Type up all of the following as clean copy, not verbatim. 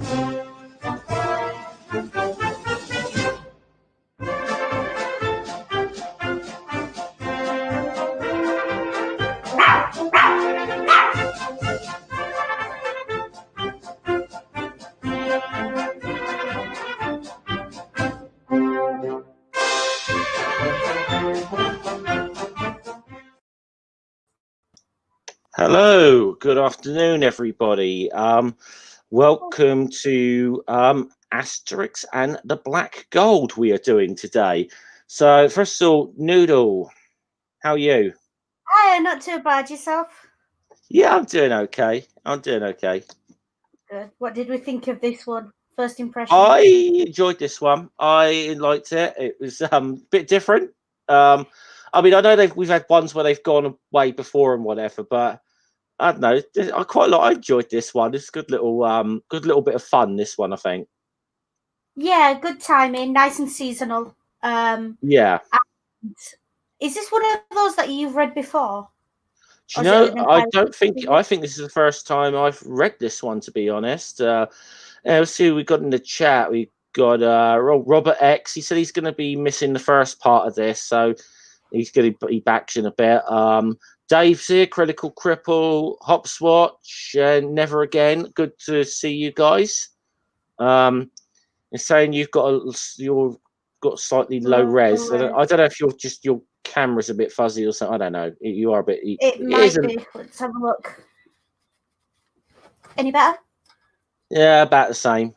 Hello, good afternoon, everybody. Welcome to Asterix and the Black Gold we are doing today. So, first of all, Noodle, how are you? Hi, not too bad. Yourself? Yeah, I'm doing okay. Good. What did we think of this one? First impression? I enjoyed this one. I liked it. It was a bit different. I mean, I know we've had ones where they've gone away before and whatever, but I don't know. I enjoyed this one. It's a good little bit of fun. This one, I think. Yeah, good timing. Nice and seasonal. Yeah. Is this one of those that you've read before? Do you know? I think this is the first time I've read this one. To be honest, let's see who we got in the chat. We got Robert X. He said he's going to be missing the first part of this, so he's going to be back in a bit. Dave's here, Critical Cripple, Hopswatch, Never Again. Good to see you guys. It's saying you've got slightly low res. I don't know if your camera's a bit fuzzy or something. I don't know. You are a bit. It might be. Let's have a look. Any better? Yeah, about the same.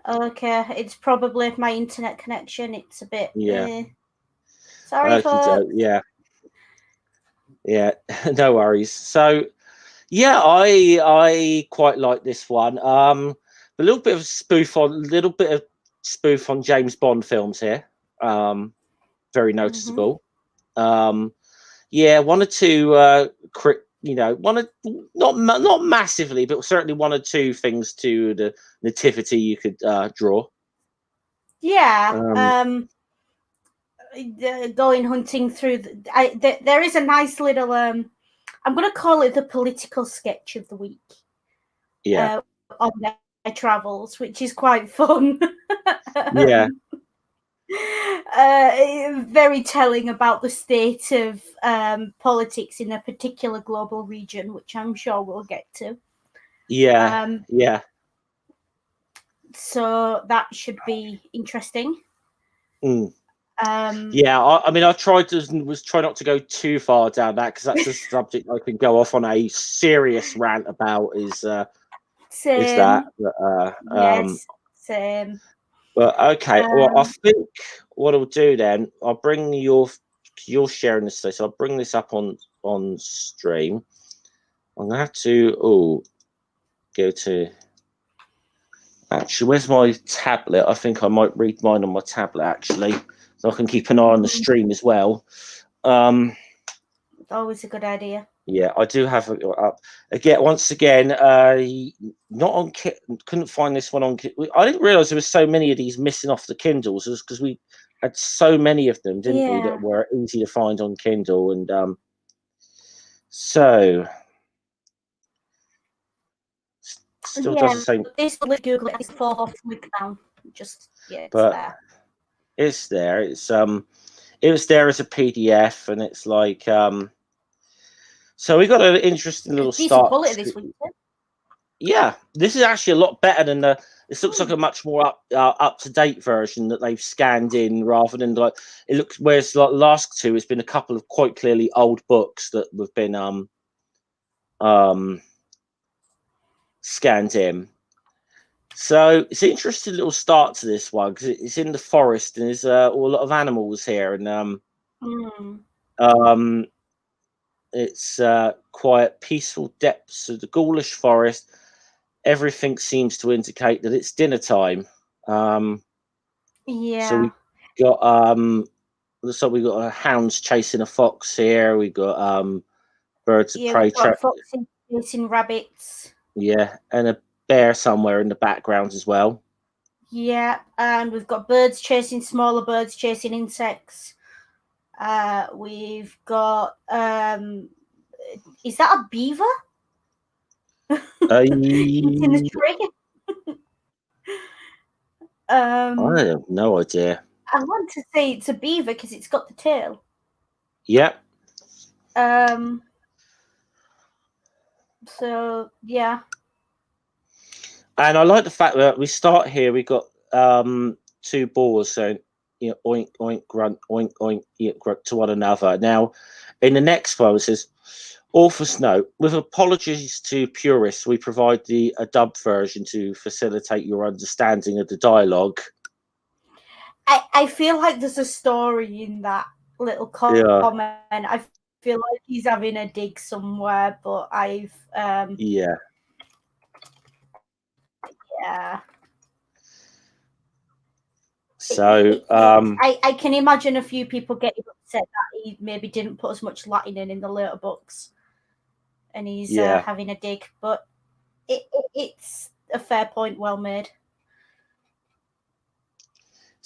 Okay, it's probably my internet connection. It's a bit. Yeah. Sorry, folks. Yeah. No worries. So, yeah, I quite like this one. A little bit of spoof on James Bond films here. Very noticeable. Yeah, one or two not massively, but certainly one or two things to the nativity you could draw. Yeah. Going hunting through there is a nice little I'm going to call it the political sketch of the week. Yeah. On their travels, which is quite fun. Yeah. Very telling about the state of politics in a particular global region, which I'm sure we'll get to. Yeah. Yeah. So that should be interesting. Yeah, I mean, I try not to go too far down that, because that's a subject I can go off on a serious rant about. Is that? Yes, same. But okay, well, I think what I'll do then, I'll bring you're sharing this today, so I'll bring this up on stream. I'm gonna have to go to. Actually, where's my tablet? I think I might read mine on my tablet, actually, so I can keep an eye on the stream as well. Always a good idea. Yeah, I do have it up. Once again, not on. Couldn't find this one on. I didn't realize there was so many of these missing off the Kindles, because we had so many of them, didn't we, that were easy to find on Kindle, and so. Still does the same. This will Google it. It's 4 week now. Just it's there. It's there. It was there as a PDF, and it's like So we got an interesting little start. Quality this week. Yeah, this is actually a lot better than this looks like a much more up to date version that they've scanned in, rather than like it looks. Whereas like the last two, it's been a couple of quite clearly old books that have been scanned in. So it's an interesting little start to this one, because it's in the forest, and there's a lot of animals here, and it's quiet, peaceful depths of the Ghoulish forest. Everything seems to indicate that it's dinner time. So we got looks like we got hounds chasing a fox here. We got birds of prey chasing rabbits. Yeah, and a bear somewhere in the background as well. Yeah, and we've got birds chasing smaller birds, chasing insects. We've got is that a beaver? Eating a tree? I have no idea. I want to say it's a beaver because it's got the tail. Yep. So yeah. And I like the fact that we start here. We got two boars saying, oink oink grunt oink oink grunt to one another. Now, in the next one it says, author's note: with apologies to purists, we provide a dub version to facilitate your understanding of the dialogue. I feel like there's a story in that little comment. I feel like he's having a dig somewhere, but yeah. So I can imagine a few people getting upset that he maybe didn't put as much Latin in the later books, and he's having a dig. But it's a fair point, well made.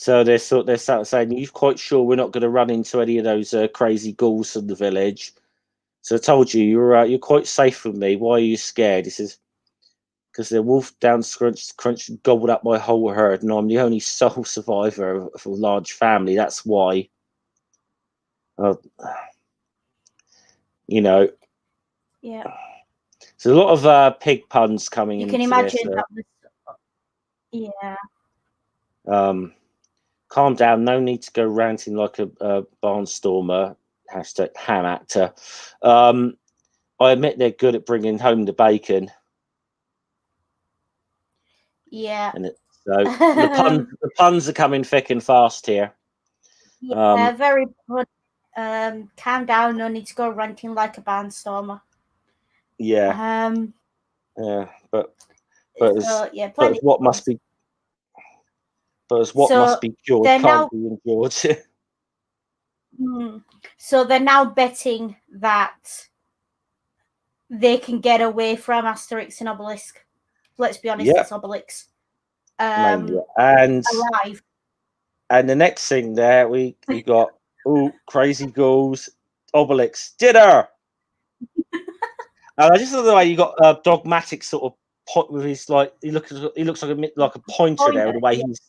So they're sort of saying, "You're quite sure we're not going to run into any of those crazy ghouls from the village?" So I told you you're quite safe with me. Why are you scared? He says, because the wolf down crunch gobbled up my whole herd, and I'm the only sole survivor of a large family. That's why. Yeah. So a lot of pig puns coming. You can imagine that. Calm down. No need to go ranting like a barnstormer. # ham actor. I admit they're good at bringing home the bacon. Yeah. And so the puns are coming thick and fast here. Yeah, very good. Calm down. No need to go ranting like a barnstormer. Yeah. But what must be cured can't be endured. So they're now betting that they can get away from Asterix and Obelix. Let's be honest, it's Obelix. And alive. And the next thing there, we got crazy ghouls, Obelix dinner. And I just love the way you got dogmatic sort of pot with his he looks like a pointer there. The way he's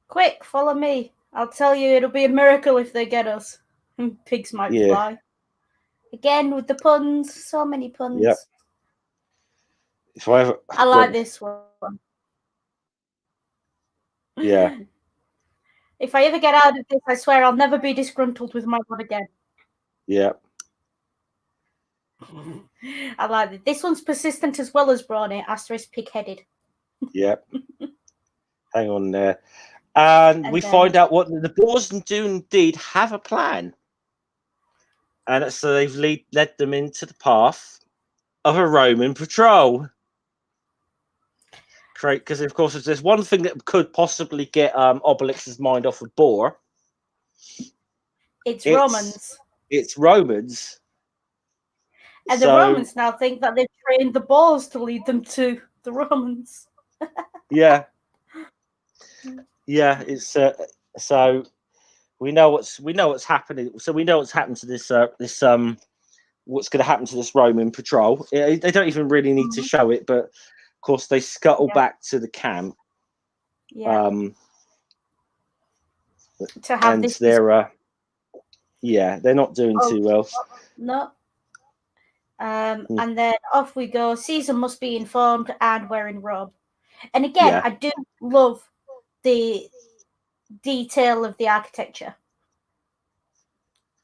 Quick, follow me. I'll tell you, it'll be a miracle if they get us. Pigs might fly. Again with the puns, so many puns. Yep. I like this one. Yeah. If I ever get out of this, I swear I'll never be disgruntled with my God again. Yeah. I like it. This one's persistent as well as brawny. Asterix pig-headed. Yep. Hang on there. And we find out what the boars do indeed have a plan. And so they've led them into the path of a Roman patrol. Great, because of course, if there's one thing that could possibly get Obelix's mind off of Boar, it's Romans. It's Romans. And the Romans now think that they've trained the boars to lead them to the Romans. Yeah. It's so we know what's happening. So we know what's happened to this what's going to happen to this Roman patrol. They don't even really need to show it, but of course they scuttle back to the camp. Yeah. To have and they're not doing too well. No. And then off we go. Caesar must be informed, and we're in Rome. And again, I do love the detail of the architecture.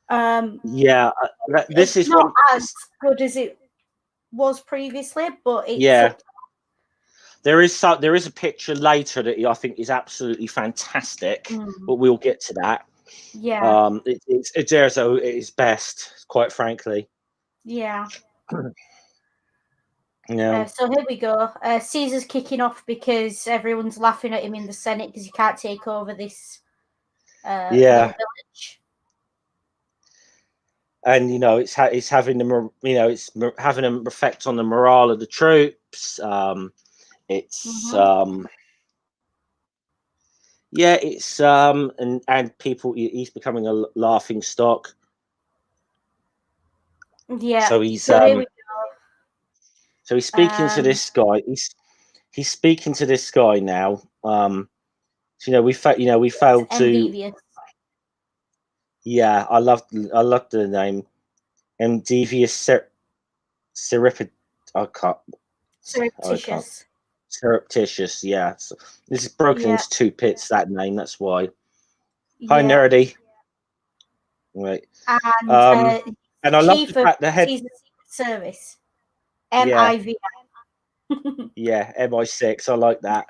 This is not as good as it was previously, but it's there is a picture later that I think is absolutely fantastic, but we'll get to that. Yeah. It's Uderzo at its best, quite frankly. Yeah. Yeah. So here we go. Caesar's kicking off because everyone's laughing at him in the Senate because he can't take over this little village. And it's having them, it's having an effect on the morale of the troops. It's and people. He's becoming a laughing stock. Yeah. So he's here we go. So he's speaking to this guy. he's speaking to this guy now. So, we failed to. Devious. Yeah, I love the name. Devious Surreptitious. Surreptitious, yeah. So this is broken into 2 pits, that name, that's why. Hi, Nerdy. Right. And I love the fact the head. He's the Secret Service. MIV. Yeah, MI6. I like that.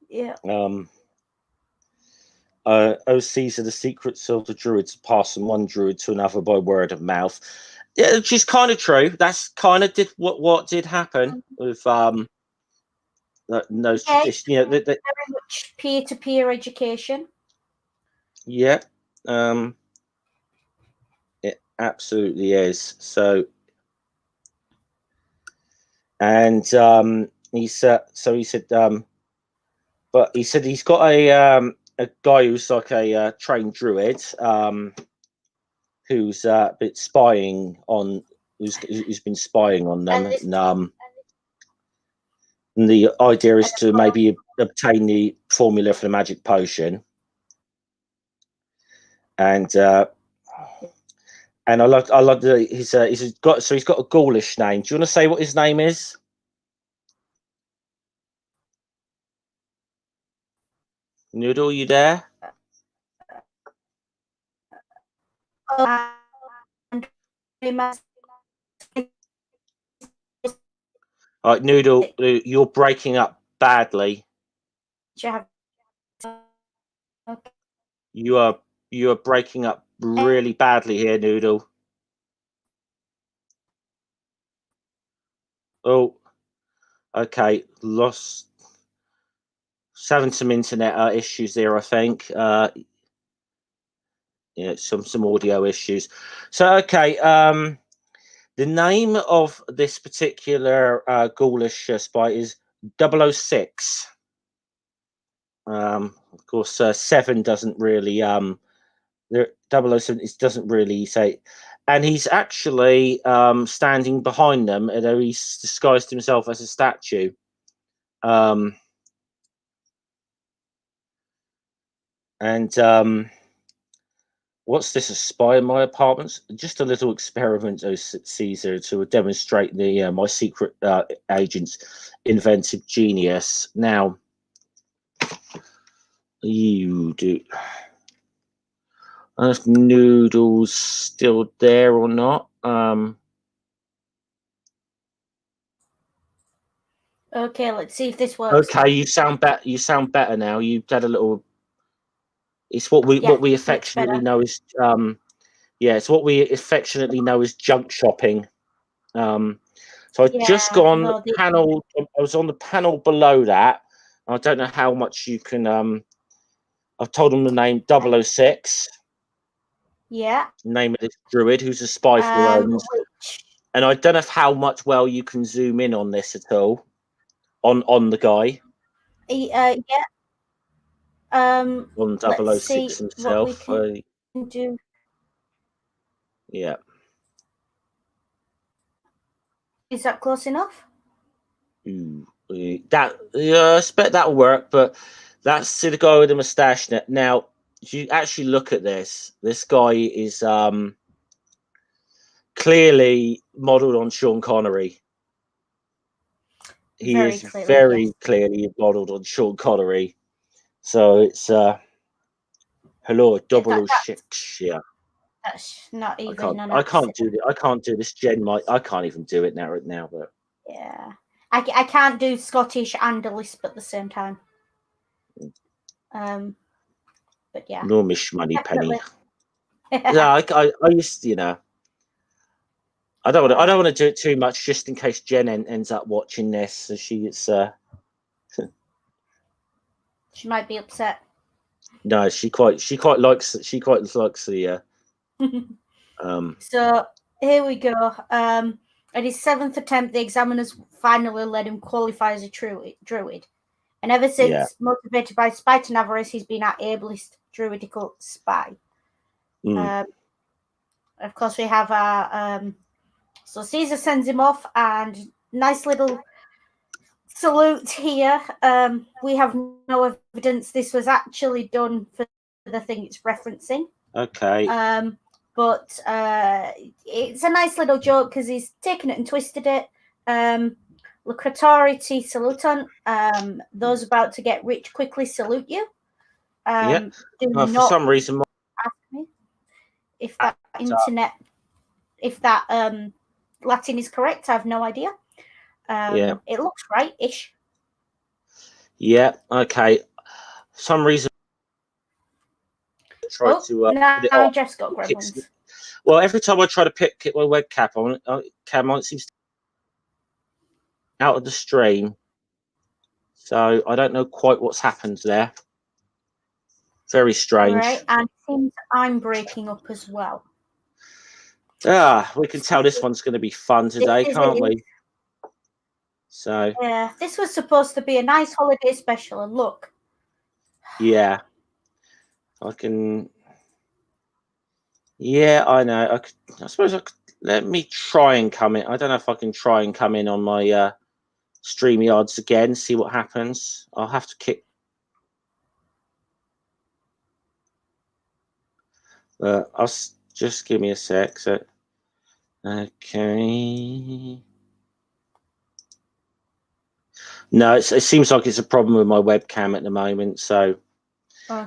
Yeah. OCs are the secrets of the druids passed from one druid to another by word of mouth. Yeah, which is kind of true. That's kind of what did happen with those traditions. Very much peer-to-peer education. Yeah, it absolutely is. So, and he said, but he said he's got a guy who's like a trained druid, who's been spying on, who's been spying on them, and the idea is to maybe obtain the formula for the magic potion. And I love the he's got a Ghoulish name. Do you want to say what his name is? Noodle, you there? All right, Noodle, you're breaking up badly. You are breaking up really badly here, Noodle. Oh, okay, lost. Having some internet issues there, I think. Yeah, some audio issues. So, okay, the name of this particular Ghoulish spy is 006. Of course, 7 doesn't really 007 doesn't really say, and he's actually standing behind them, although he's disguised himself as a statue. What's this? A spy in my apartment? Just a little experiment, Caesar, to demonstrate my secret agent's inventive genius. Now, you do. I don't know if Noodle's still there or not. Okay, let's see if this works. Okay, you sound better now. You've had a little. It's what we affectionately know as it's what we affectionately know as junk shopping. So I've just gone panel. I was on the panel below that. I don't know how much you can. I've told them the name 006. Yeah. Name of this druid who's a spy for the Romans. And I don't know how much you can zoom in on this at all. On the guy. Yeah. On 006 see himself. What we can do. Yeah. Is that close enough? That I expect that'll work, but that's the guy with the mustache. Now, if you actually look at this guy is clearly modelled on Sean Connery. He is very clearly modelled on Sean Connery. So it's hello, 006. Yeah. That's not even. I can't do it. I can't do this. Jen might. I can't even do it now. But yeah, I can't do Scottish and a lisp at the same time. But yeah. No, Miss Moneypenny. Yeah, I used to, I don't want to do it too much, just in case Jen ends up watching this. So she gets. She might be upset. No, she quite likes the. So here we go. At his 7th attempt, the examiners finally let him qualify as a druid. And ever since, motivated by spite and avarice, he's been our ablest druidical spy. Of course, we have our. So Caesar sends him off, and nice little salute here. We have no evidence this was actually done for the thing it's referencing. Okay. But it's a nice little joke because he's taken it and twisted it. Lucratori ti saluton. Those about to get rich quickly salute you. Yeah. Do For not some reason, ask me if that internet, if that Latin is correct. I have no idea. Yeah. It looks right-ish. Yeah. Okay. For some reason, try to now put it off. Jeff's got gremlins. Well, every time I try to pick my webcam on, it seems to be out of the stream. So I don't know quite what's happened there. Very strange. Right, and it seems I'm breaking up as well. We can tell this one's going to be fun today, can't we? So yeah, this was supposed to be a nice holiday special, and look. Yeah, I can. Yeah, I know. I suppose I could, let me try and come in. I don't know if I can try and come in on my StreamYards again, see what happens. I'll have to kick. I'll just give me a sec. So, okay. No, it seems like it's a problem with my webcam at the moment. So,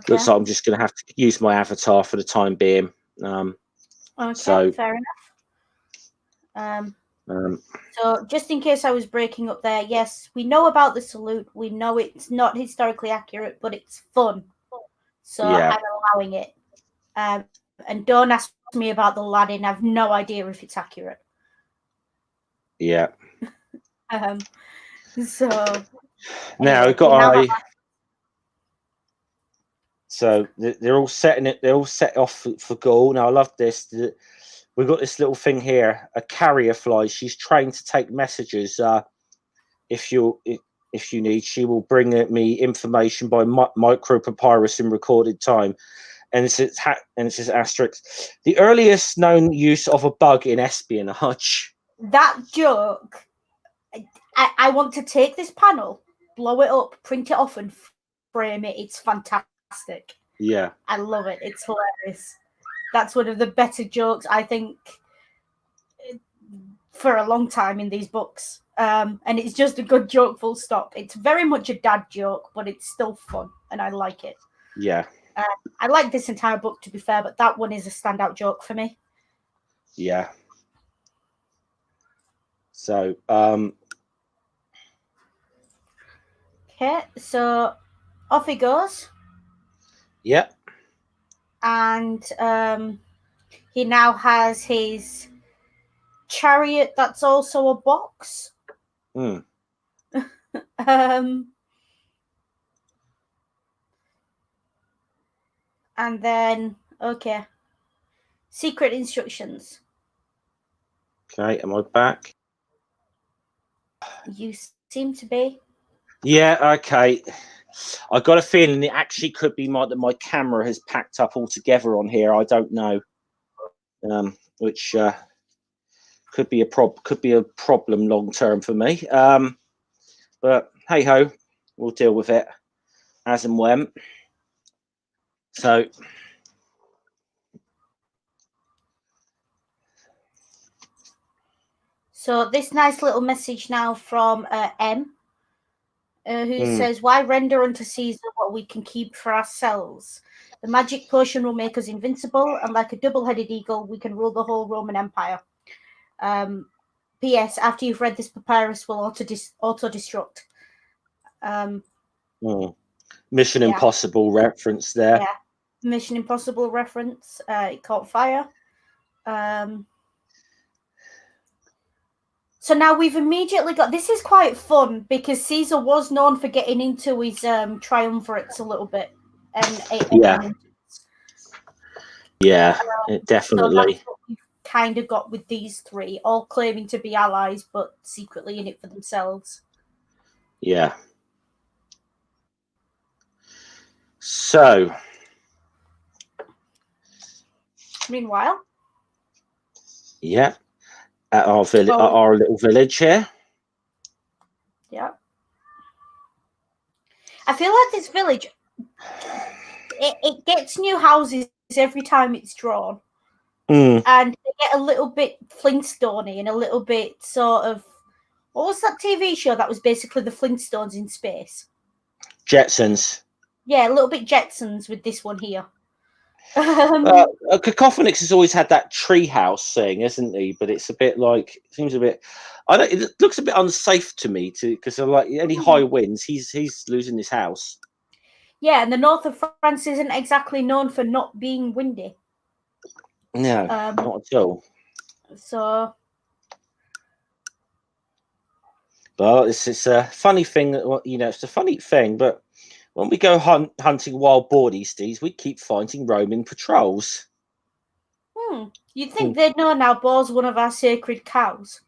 looks like I'm just going to have to use my avatar for the time being. Okay, fair enough. So just in case I was breaking up there, yes, we know about the salute. We know it's not historically accurate, but it's fun. So yeah. I'm allowing it. And don't ask me about the Latin. I have no idea if it's accurate. Yeah. So now anyway, we've got So they're all setting it. They're all set off for goal. Now I love this. We've got this little thing here. A carrier fly. She's trained to take messages. If you need, she will bring me information by micro papyrus in recorded time. And it says Asterix. The earliest known use of a bug in espionage. That joke. I want to take this panel, blow it up, print it off, and frame it. It's fantastic. Yeah, I love it. It's hilarious. That's one of the better jokes I think for a long time in these books. And it's just a good joke, full stop. It's very much a dad joke, but it's still fun, and I like it. Yeah. I like this entire book, to be fair, but that one is a standout joke for me. Yeah. So, okay, so off he goes. Yep. And he now has his chariot that's also a box. And then, okay. Secret instructions. Okay, am I back? You seem to be. Yeah, okay. I got a feeling it actually could be that my camera has packed up altogether on here. I don't know, which could be a problem long term for me. But hey ho, we'll deal with it as and when. So this nice little message now from M, who says, "Why render unto Caesar what we can keep for ourselves? The magic potion will make us invincible, and like a double-headed eagle, we can rule the whole Roman Empire. P.S. After you've read this, papyrus will auto-destruct." Mission Impossible reference there. Yeah, Mission Impossible reference. It caught fire. So now we've immediately got. This is quite fun because Caesar was known for getting into his triumvirates a little bit, and definitely. So that's what we've kind of got with these three, all claiming to be allies, but secretly in it for themselves. Yeah. So. Meanwhile. Yeah. At our little village here. Yeah. I feel like this village, it gets new houses every time it's drawn. And they get a little bit Flintstone-y and a little bit sort of, what was that TV show that was basically the Flintstones in space? Jetsons. Yeah, a little bit Jetsons with this one here. Cacophonix has always had that treehouse thing, isn't he? But it's a bit like, it seems a bit, it looks a bit unsafe to me, because like any high winds, he's losing his house. Yeah, and the north of France isn't exactly known for not being windy. No, not at all. So, well, it's a funny thing that, you know, it's a funny thing, but when we go hunting wild boar these days, we keep finding Roman patrols. You'd think they'd know now boar's one of our sacred cows.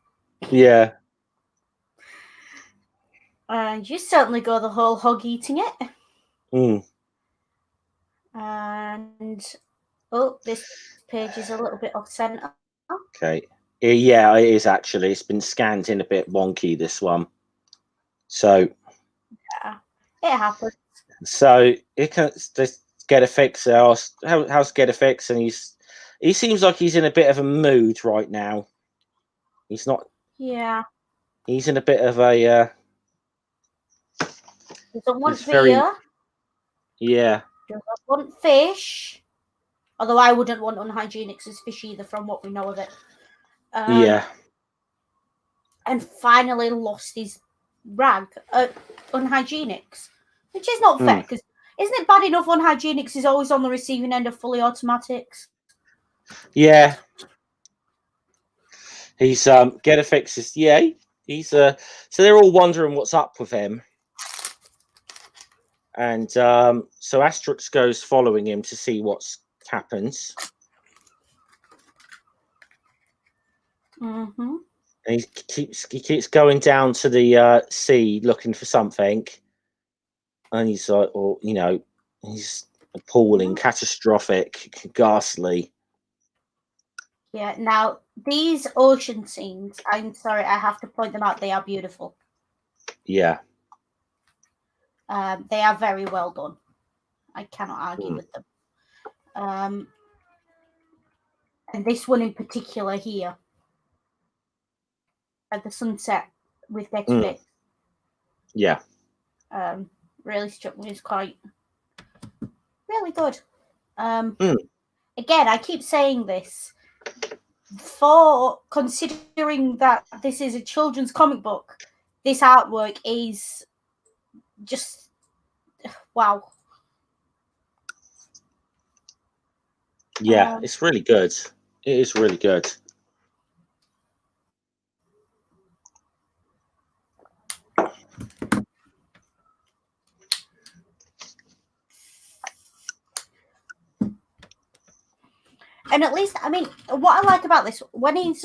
Yeah. You certainly go the whole hog eating it. And this page is a little bit off center. Okay. Yeah, it is actually. It's been scanned in a bit wonky, this one. So yeah, it happens. So it can just get a fix. How's get a fix? And he seems like he's in a bit of a mood right now. He's not. Yeah. He's in a bit of a. Doesn't want beer. Yeah. Doesn't want fish. Although I wouldn't want Unhygienics' fish either, from what we know of it. Yeah. And finally lost his rag at Unhygienics, which is not fair, because isn't it bad enough Unhygienics is always on the receiving end of fully automatics? Yeah. He's get a fix is he's so they're all wondering what's up with him. And so Asterix goes following him to see what's happens. And he keeps going down to the sea looking for something, and he's like, well, you know, he's appalling, catastrophic, ghastly. Yeah. Now these ocean scenes, I'm sorry, I have to point them out. They are beautiful. Yeah. They are very well done. I cannot argue with them. And this one in particular here, at the sunset with Get Fix. Yeah. Really struck me as quite really good. Again, I keep saying this, for considering that this is a children's comic book, this artwork is just wow. Yeah, it's really good. It is really good. And at least, I mean, what I like about this, when he's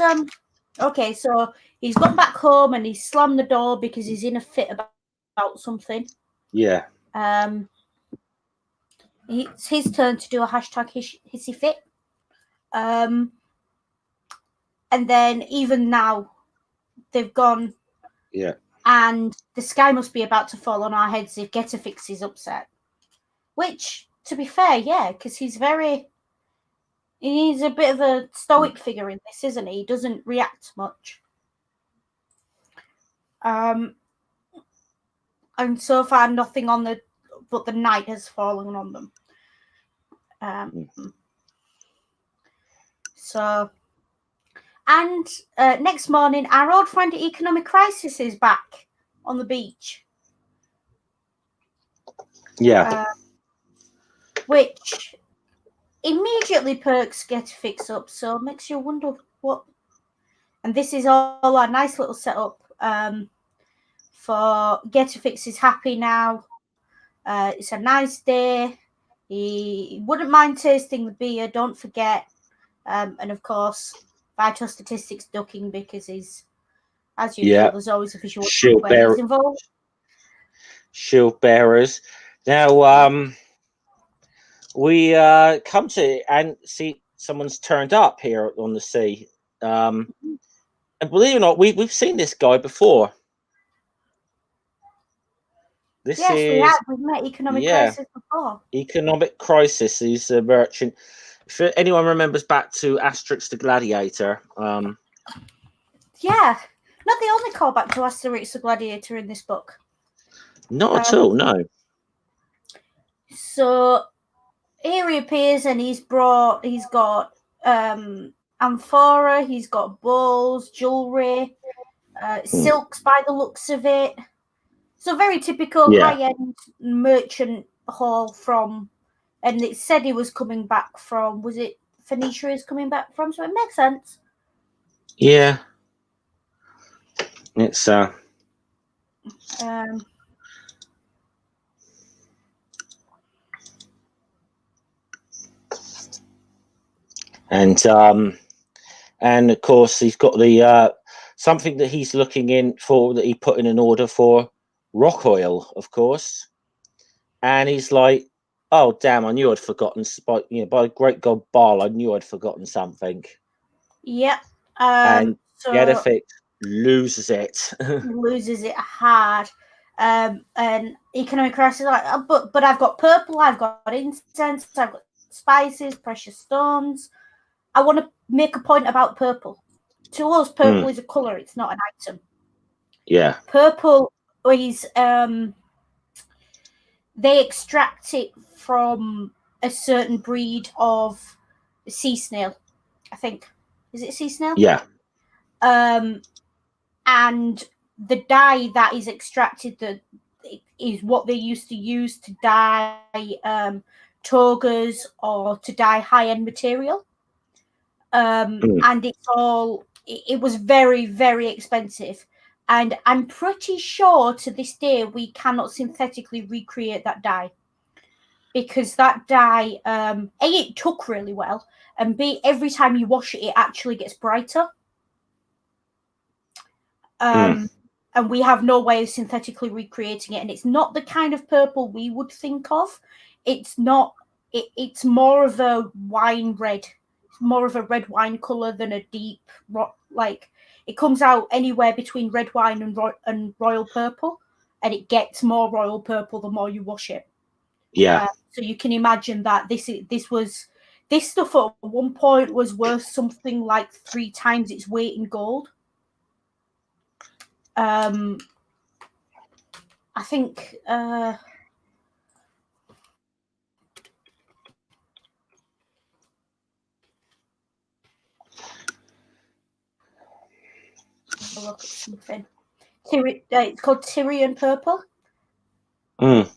okay, so he's gone back home and he's slammed the door because he's in a fit about something. Yeah. It's his turn to do a hashtag hissy fit. And then even now, they've gone. Yeah. And the sky must be about to fall on our heads if Getafix is upset. Which, to be fair, yeah, because he's a bit of a stoic figure in this, isn't he? He doesn't react much. And so far, nothing but the night has fallen on them. So, and next morning, our old friend Ekonomikrisis is back on the beach. Yeah. Which immediately perks Getafix up, so makes you wonder what. And this is all a nice little setup for Getafix is happy now. It's a nice day. He wouldn't mind tasting the beer, don't forget. And of course, vital statistics ducking because he's, as usual, there's always a visual where he's involved. Shield bearers. Now, we come to and see someone's turned up here on the sea. And believe it or not, we've seen this guy before. This yes, is we have. We've met Ekonomikrisis before. Ekonomikrisis. He's a merchant. If anyone remembers back to Asterix the Gladiator, yeah, not the only callback to Asterix the Gladiator in this book. Not at all, no. So here he appears, and he's got amphora, he's got bowls, jewelry, silks by the looks of it. So very typical high-end merchant haul from, and it said he was coming back from, was it Phoenicia he's coming back from? So it makes sense. Yeah. It's and of course he's got the something that he's looking in for, that he put in an order for rock oil, of course. And he's like, oh damn, I knew I'd forgotten, by great God Baal, I knew I'd forgotten something. Yep. And so Gedefix loses it. loses it hard. And Ekonomikrisis is like, oh, but I've got purple, I've got incense, I've got spices, precious stones. I want to make a point about purple. To us, purple is a colour, it's not an item. Yeah. Purple is they extract it from a certain breed of sea snail, I think. Is it sea snail? Yeah. And the dye that is extracted is what they used to use to dye togas or to dye high-end material. And it was very, very expensive. And I'm pretty sure to this day we cannot synthetically recreate that dye, because that dye, A, it took really well, and B, every time you wash it, it actually gets brighter. And we have no way of synthetically recreating it. And it's not the kind of purple we would think of. It's not. It's more of a wine red. It's more of a red wine color than a deep, like, it comes out anywhere between red wine and royal purple, and it gets more royal purple the more you wash it. Yeah. So you can imagine that this stuff at one point was worth something like 3 times its weight in gold. I think look at something. It's called Tyrian purple. And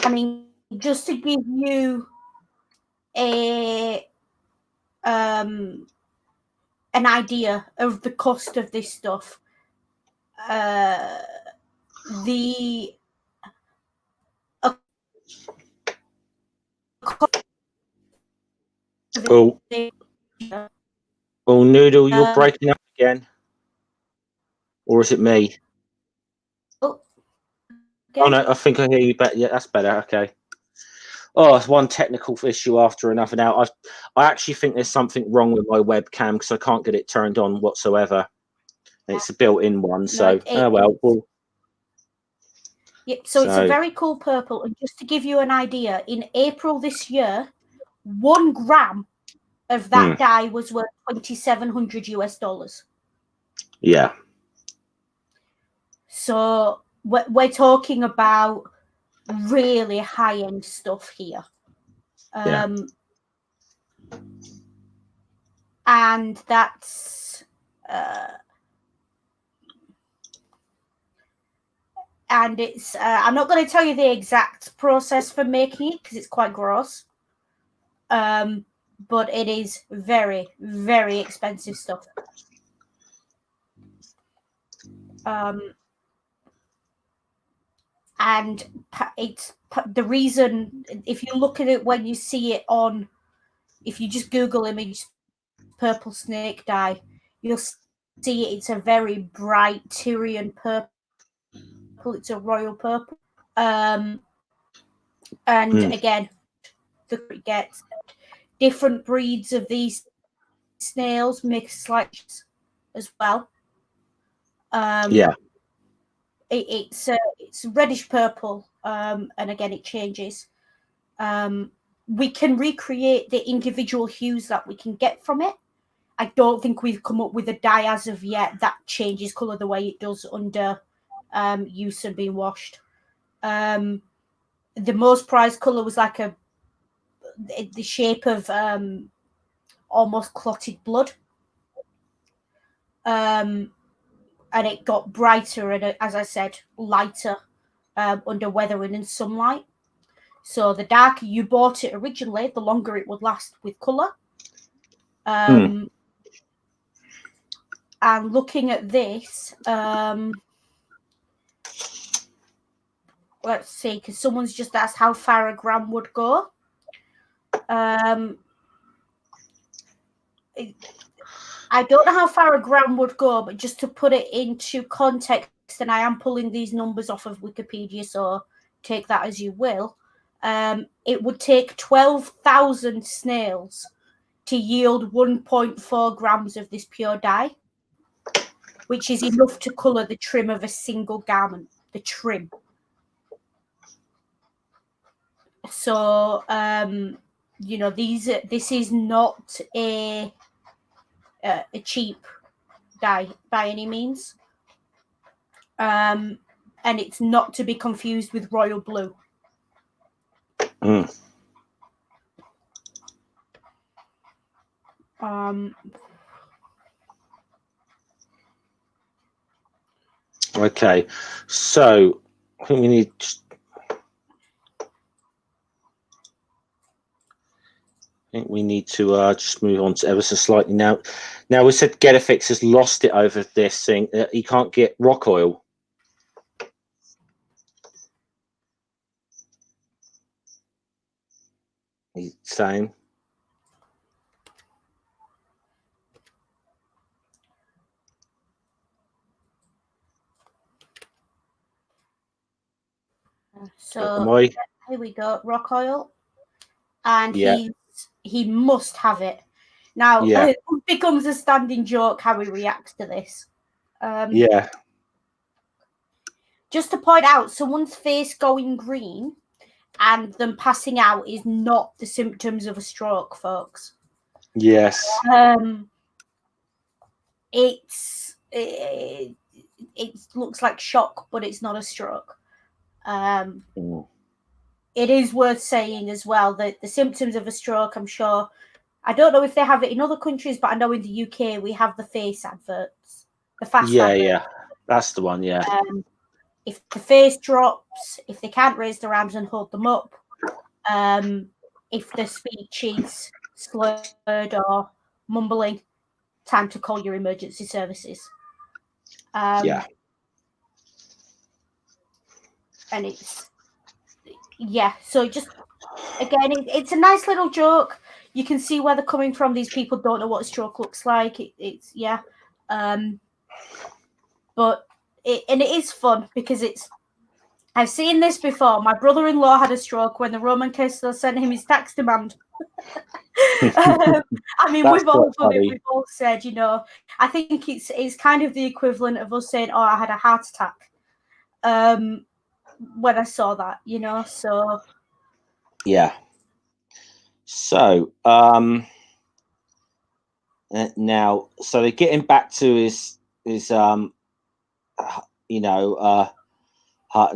I mean, just to give you an idea of the cost of this stuff, Noodle, you're breaking up again. Or is it me? Oh no, I think I hear you better. Yeah, that's better. Okay. Oh, it's one technical issue after another. Now, I actually think there's something wrong with my webcam, because I can't get it turned on whatsoever. And it's a built-in one, so well. Yep. So it's a very cool purple, and just to give you an idea, in April this year, 1 gram of that dye was worth $2,700 US. Yeah. So we're talking about really high-end stuff here. And that's and it's I'm not going to tell you the exact process for making it, because it's quite gross, but it is very, very expensive stuff. And it's the reason, if you look at it when you see it on, if you just Google image purple snake dye, you'll see it's a very bright Tyrian purple. It's a royal purple. And again, it gets different breeds of these snails mixed slightly as well. It's reddish purple, and again it changes. We can recreate the individual hues that we can get from it. I don't think we've come up with a dye as of yet that changes colour the way it does under use and being washed. The most prized colour was like the shape of almost clotted blood. And it got brighter and, as I said, lighter under weathering and sunlight. So the darker you bought it originally, the longer it would last with colour. And looking at this, let's see, because someone's just asked how far a gram would go. I don't know how far a gram would go, but just to put it into context, and I am pulling these numbers off of Wikipedia, so take that as you will. It would take 12,000 snails to yield 1.4 grams of this pure dye, which is enough to colour the trim of a single garment, the trim. So, you know, this is not a cheap dye by any means. And it's not to be confused with royal blue. Okay, so I think we need. I think we need to just move on to ever so slightly now. Now we said Getafix has lost it over this thing. He can't get rock oil. He's saying. So here we go, rock oil, and he must have it. Now it becomes a standing joke how he reacts to this. Just to point out, someone's face going green and them passing out is not the symptoms of a stroke, folks. Yes. It looks like shock, but it's not a stroke. It is worth saying as well that the symptoms of a stroke, I'm sure, I don't know if they have it in other countries, but I know in the UK we have the face adverts, the fast adverts. Yeah, that's the one. If the face drops, if they can't raise their arms and hold them up, if the speech is slurred or mumbling, time to call your emergency services. And it's so just again, it's a nice little joke. You can see where they're coming from. These people don't know what a stroke looks like. But it is fun because I've seen this before. My brother-in-law had a stroke when the Roman Catholic sent him his tax demand. I mean, we've all done it. We've all said, you know, I think it's kind of the equivalent of us saying, "Oh, I had a heart attack." When I saw that, you know, so So now, so they're getting back to his and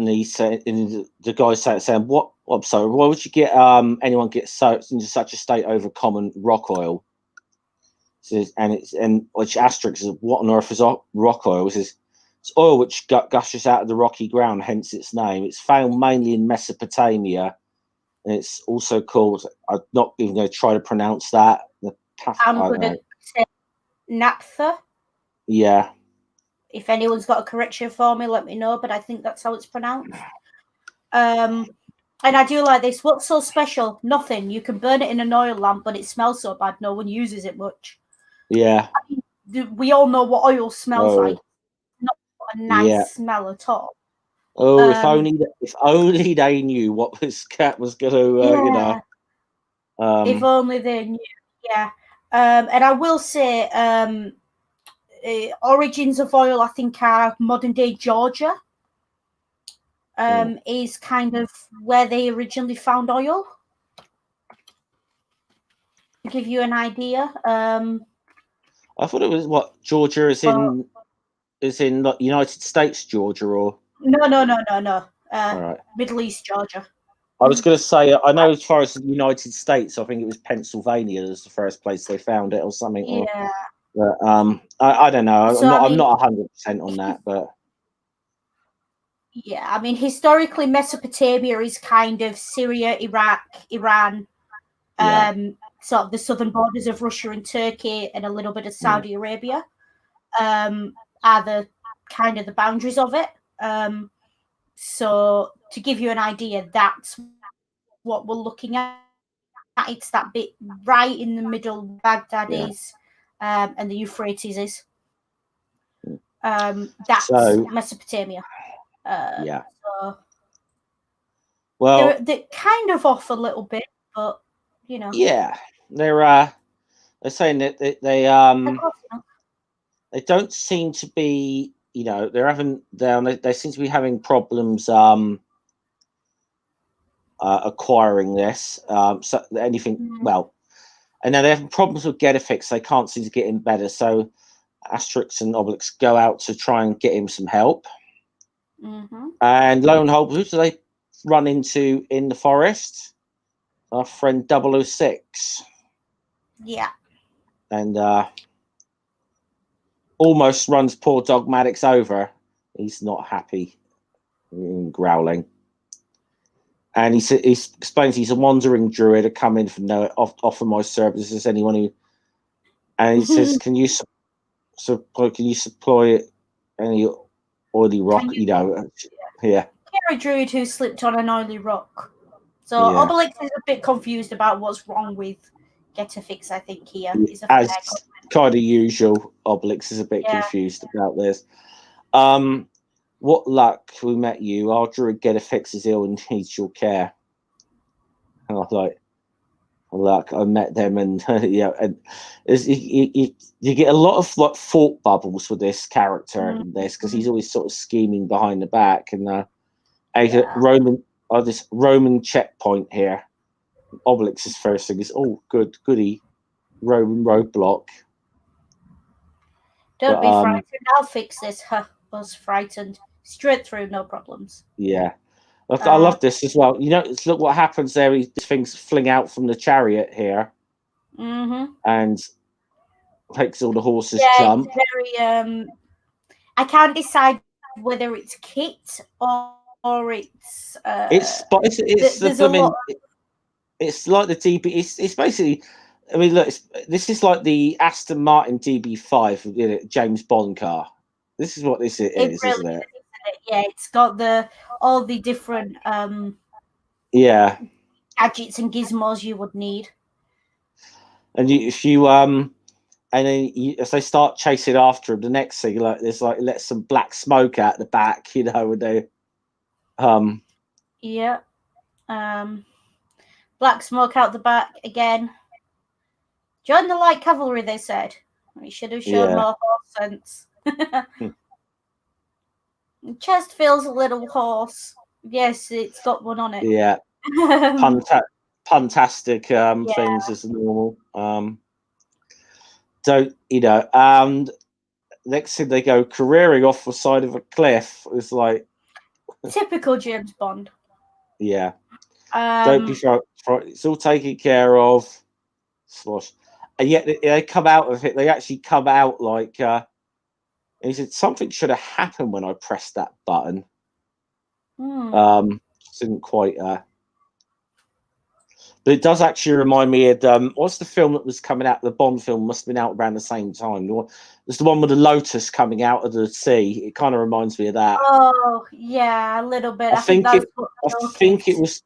he's saying, and the guy's saying, "What? I'm sorry. Why would you get anyone get soaked into such a state over common rock oil?" Says, and which Asterix is, "What on earth is rock oil?" It says, "It's oil which gushes out of the rocky ground, hence its name. It's found mainly in Mesopotamia, and it's also called." I'm not even going to try to pronounce that. I'm going to say naphtha. Yeah. If anyone's got a correction for me, let me know, but I think that's how it's pronounced. And I do like this. What's so special? Nothing. You can burn it in an oil lamp, but it smells so bad, no one uses it much. Yeah. I mean, we all know what oil smells like. Not a nice smell at all. Oh, if only they knew what this cat was going to, if only they knew, And I will say, origins of oil, I think, are modern day Georgia. Is kind of where they originally found oil. To give you an idea. I thought it was what Georgia is in the United States, Georgia, or no. Right. Middle East Georgia. I was going to say, I know as far as the United States, I think it was Pennsylvania as the first place they found it, or something. Yeah. But I don't know. So, I'm not 100% on that, but yeah, I mean, historically, Mesopotamia is kind of Syria, Iraq, Iran, sort of the southern borders of Russia and Turkey, and a little bit of Saudi Arabia, are the kind of the boundaries of it. So to give you an idea, that's what we're looking at. It's that bit right in the middle. Baghdad is, and the Euphrates is. That's Mesopotamia. So well, they're kind of off a little bit, but you know. Yeah, they're saying that they don't seem to be, they seem to be having problems acquiring this. So anything, well, and now they're having problems with Getafix. They can't seem to get him better. So Asterix and Obelix go out to try and get him some help. And lo and behold, who do they run into in the forest? Our friend 006. Yeah. And almost runs poor Dogmatix over. He's not happy, growling. And he explains he's a wandering druid to come in for offer my services. Anyone who, and he says, can you supply any oily rock? Yeah. A druid who slipped on an oily rock. So Obelix is a bit confused about what's wrong with Getafix, I think, here. As kind of usual, Obelix is a bit confused about this. What luck we met you. Our druid Getafix is ill and needs your care. And I was like, luck, I met them, and and you get a lot of like thought bubbles with this character in this, because he's always sort of scheming behind the back. And this Roman checkpoint here. Obelix's first thing is, goody, Roman roadblock. Don't be frightened. I'll fix this. Was frightened. Straight through, no problems. Yeah. I love this as well. Look what happens there. These things fling out from the chariot here. And makes all the horses jump. It's very, I can't decide whether it's kit or it's it's like the DB. It's basically, I mean, look, this is like the Aston Martin DB5, James Bond car. This is what this is, isn't it? Yeah, it's got all the different gadgets and gizmos you would need. And as they start chasing after him, the next thing, there's let some black smoke out the back, when they black smoke out the back again. Join the light cavalry, they said. We should have shown more horse sense. Chest feels a little hoarse. Yes, it's got one on it. Yeah. Puntastic things as normal. And next thing they go careering off the side of a cliff. It's like typical James Bond. Yeah. Don't be frightened. It's all taken care of. Slosh. And yet they come out of it. They actually come out like he said something should have happened when I pressed that button. Didn't quite but it does actually remind me of what's the film that was coming out? The Bond film must have been out around the same time. There's the one with the lotus coming out of the sea. It kind of reminds me of that. Oh yeah, a little bit. I think it was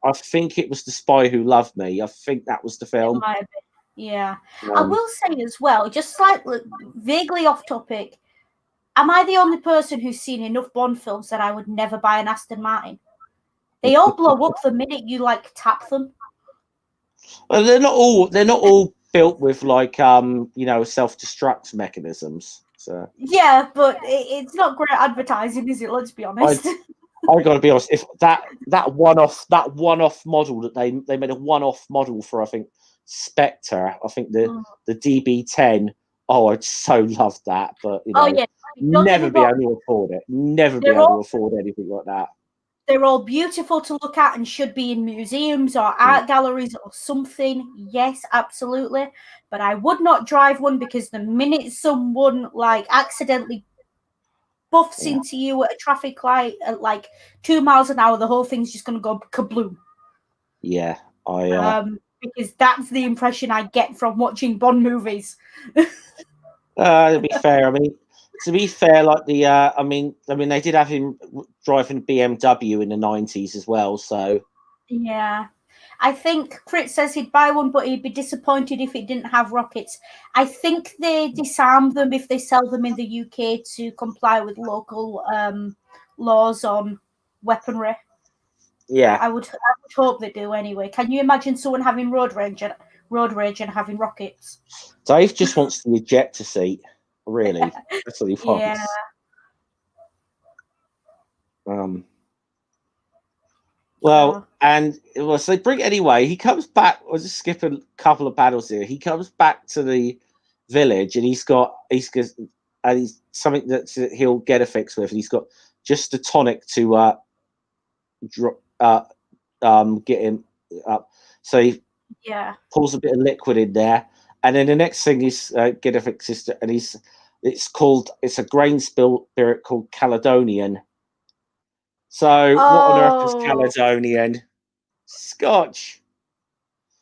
The Spy Who Loved Me. I think that was the film. It might have been. Yeah. I will say as well, just slightly vaguely off topic, am I the only person who's seen enough Bond films that I would never buy an Aston Martin? They all blow up the minute you tap them. Well, they're not all built with self-destruct mechanisms. So yeah, but it's not great advertising, is it? Let's be honest. I got to be honest. If that one-off model that they made a one-off model for, I think Spectre, I think the DB10. Oh, I'd so love that, but you know, yeah, never be able to afford it. Never be able to afford anything like that. They're all beautiful to look at and should be in museums or art galleries or something. Yes, absolutely. But I would not drive one, because the minute someone like accidentally buffs into you at a traffic light at like 2 miles an hour, the whole thing's just going to go kabloom. Yeah, because that's the impression I get from watching Bond movies. To be fair, I mean, like the, I mean, they did have him driving BMW in the 90s as well. So yeah, I think Crit says he'd buy one, but he'd be disappointed if it didn't have rockets. I think they disarm them if they sell them in the UK to comply with local laws on weaponry. Yeah, I would hope they do anyway. Can you imagine someone having road rage and having rockets? Dave just wants the ejector seat. Really, that's what he wants. Well, and so they bring anyway. He comes back. I'll just skip a couple of battles here. He comes back to the village, and he's something that he'll get a fix with. And he's got just a tonic to get him up. So he pulls a bit of liquid in there, and then the next thing is get a fix sister, and it's a grain spirit called Caledonian. So what on earth is Caledonian? Scotch.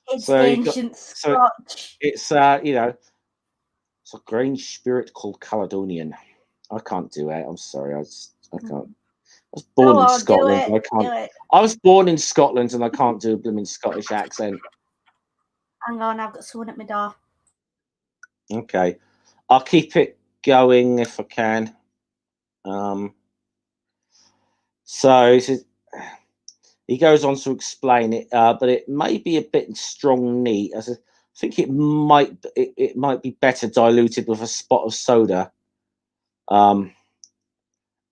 It's ancient Scotch. It's it's a grain spirit called Caledonian. I can't do it. I'm sorry. I can't. I was born in Scotland. I can't. I was born in Scotland, and I can't do a blooming Scottish accent. Hang on, I've got someone at my door. Okay, I'll keep it going if I can. So he goes on to explain it, but it may be a bit strong neat. I think it might be better diluted with a spot of soda.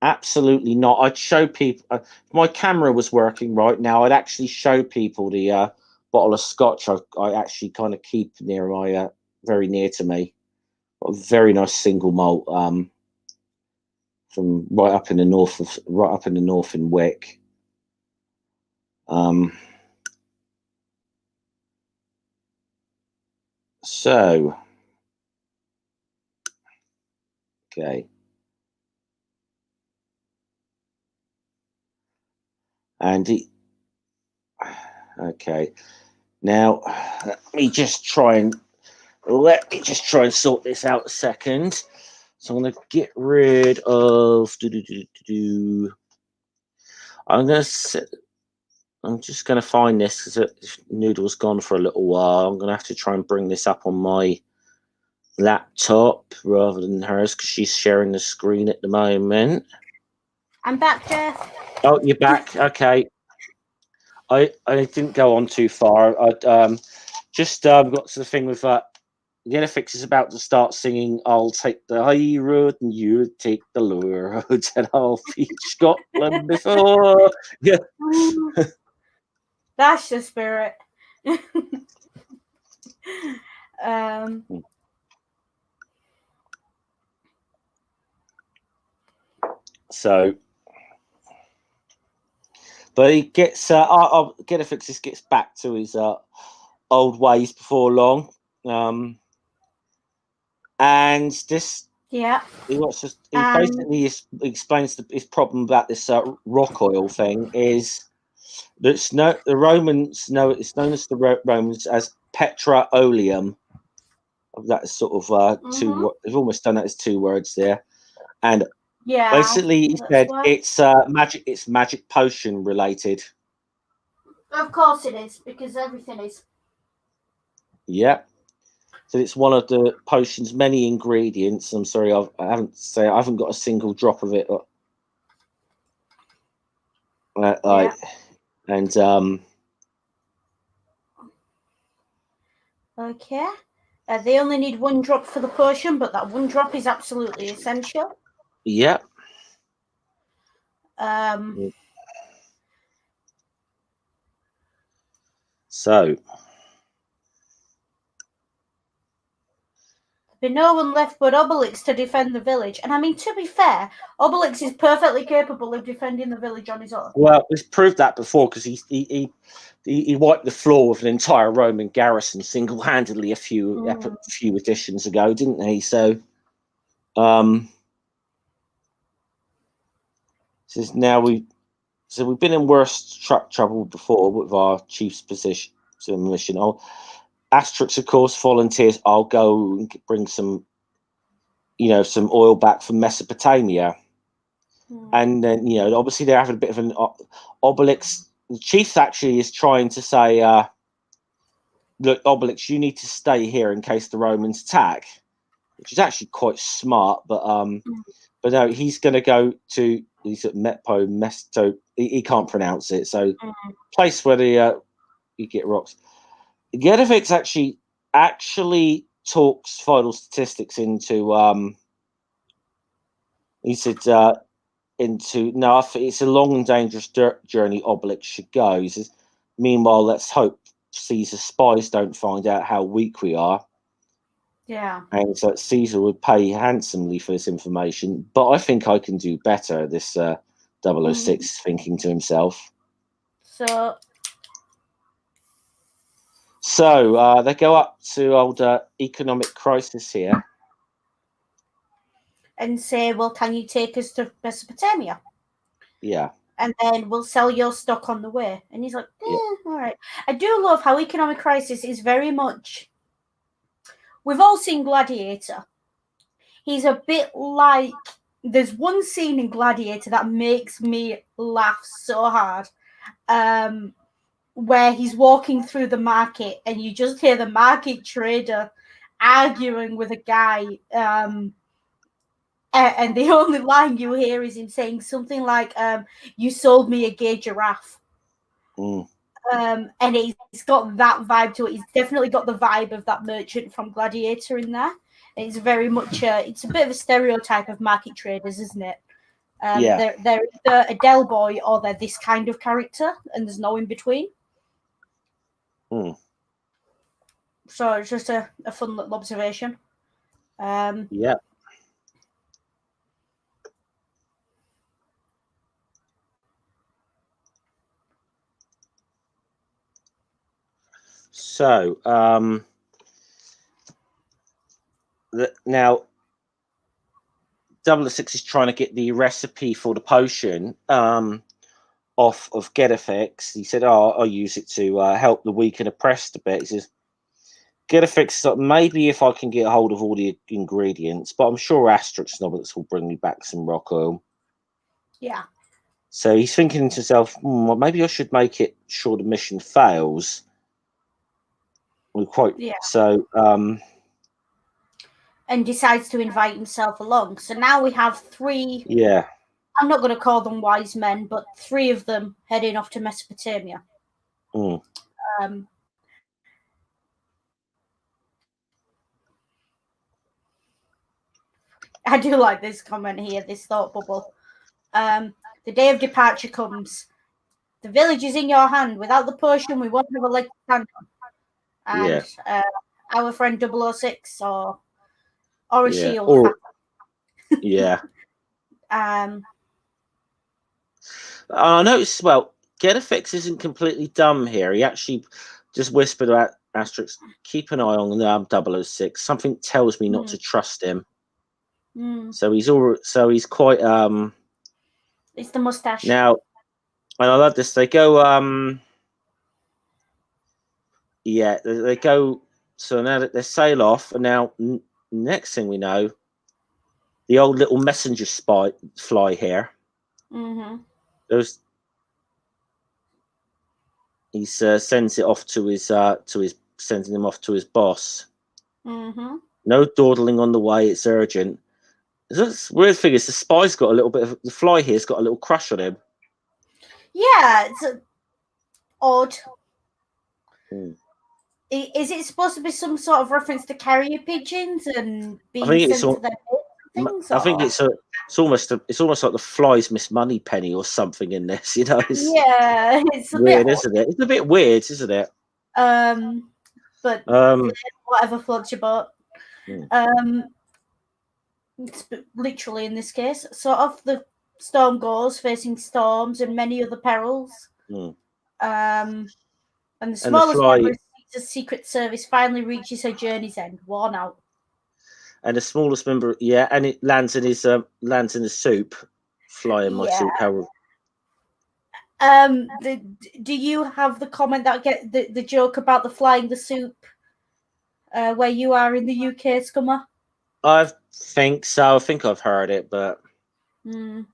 Absolutely not. I'd show people. If my camera was working right now, I'd actually show people the bottle of Scotch I actually kind of keep near my very near to me. Got a very nice single malt from right up in the north in Wick. So, okay. And okay. Now, let me just try and sort this out a second. So I'm going to get rid of. I'm just going to find this because Noodle's gone for a little while. I'm going to have to try and bring this up on my laptop rather than hers because she's sharing the screen at the moment. I'm back, Jeff. Oh, you're back. Okay. I didn't go on too far. I just got to the thing with Asterix is about to start singing. I'll take the high road and you take the low road, and I'll beat Scotland before. Yeah, that's the spirit. So. But he gets Asterix gets back to his old ways before long, and this he basically explains his problem about this rock oil thing is that the Romans know it's known as the Romans as petroleum. That's sort of two. They've almost done that as two words there, and. Yeah, basically, he said it's magic. It's magic potion related. Of course, it is because everything is. Yeah, so it's one of the potion's many ingredients. I'm sorry, I haven't got a single drop of it. And okay, They only need 1 drop for the potion, but that 1 drop is absolutely essential. Yeah. So there'd be no one left but Obelix to defend the village. And I mean, to be fair, Obelix is perfectly capable of defending the village on his own. Well, he's proved that before because he wiped the floor with an entire Roman garrison single-handedly a few editions ago, didn't he? So, since now we've been in worse trouble before with our chief's position mission. Asterix, of course, volunteers. I'll go and bring some oil back from Mesopotamia. And then, obviously they're having a bit of an Obelix. The chief actually is trying to say, look, Obelix, you need to stay here in case the Romans attack, which is actually quite smart. But no, he's going to go to, he's at Mesto. He can't pronounce it. So place where you get rocks. Gedevix actually talks vital statistics into, he said, no, it's a long and dangerous journey Obelix should go. He says, meanwhile, let's hope Caesar's spies don't find out how weak we are. Yeah. And so Caesar would pay handsomely for this information, but I think I can do better, this 006 is thinking to himself. So they go up to old Ekonomikrisis here. And say, well, can you take us to Mesopotamia? Yeah. And then we'll sell your stock on the way. And he's like, all right. I do love how Ekonomikrisis is very much... We've all seen Gladiator. He's a bit like... There's one scene in Gladiator that makes me laugh so hard. Where he's walking through the market and you just hear the market trader arguing with a guy... and the only line you hear is him saying something like, you sold me a gay giraffe. And he's got that vibe to it. He's definitely got the vibe of that merchant from Gladiator in there. And it's very much, it's a bit of a stereotype of market traders, isn't it? They're either a Del Boy or they're this kind of character, and there's no in between. So it's just a fun little observation. Yeah. So, now 006 is trying to get the recipe for the potion off of Gedefix. He said, I'll use it to help the weak and oppressed a bit. He says, Gedefix, maybe if I can get a hold of all the ingredients, but I'm sure Asterix and Obelix will bring me back some rock oil. Yeah. So he's thinking to himself, well, maybe I should make it sure the mission fails. So and decides to invite himself along. So now we have 3. Yeah. I'm not going to call them wise men, but 3 of them heading off to Mesopotamia. I do like this comment here, this thought bubble. The day of departure comes. The village is in your hand. Without the potion, we won't have a leg to stand on. And our friend 006 or a shield. Yeah. I noticed, Gedefix isn't completely dumb here. He actually just whispered at Asterix, keep an eye on 006. Something tells me not to trust him. So he's quite it's the mustache. Now, and I love this. They go they go. So now that they sail off, and now next thing we know, the old little messenger fly here. He sends it off to his sending him off to his boss. No dawdling on the way. It's urgent. It's weird thing is the spy's got a little bit of the fly here's got a little crush on him. Yeah, it's odd. Is it supposed to be some sort of reference to carrier pigeons and I being think it's sent to all, their things? I think Or? it's almost like the Flies Miss Moneypenny or something in this. You know, it's Yeah, it's a bit weird, odd. isn't it? It's a bit weird, isn't it? But whatever floats your boat. Literally in this case, sort of the storm goes, facing storms and many other perils. And the smallest member of the Secret Service finally reaches her journey's end, worn out. And the smallest member, and it lands in his soup, flying my soup. Do you have the comment that get the joke about the flying the soup where you are in the UK, Scummer? I think so. I think I've heard it, but man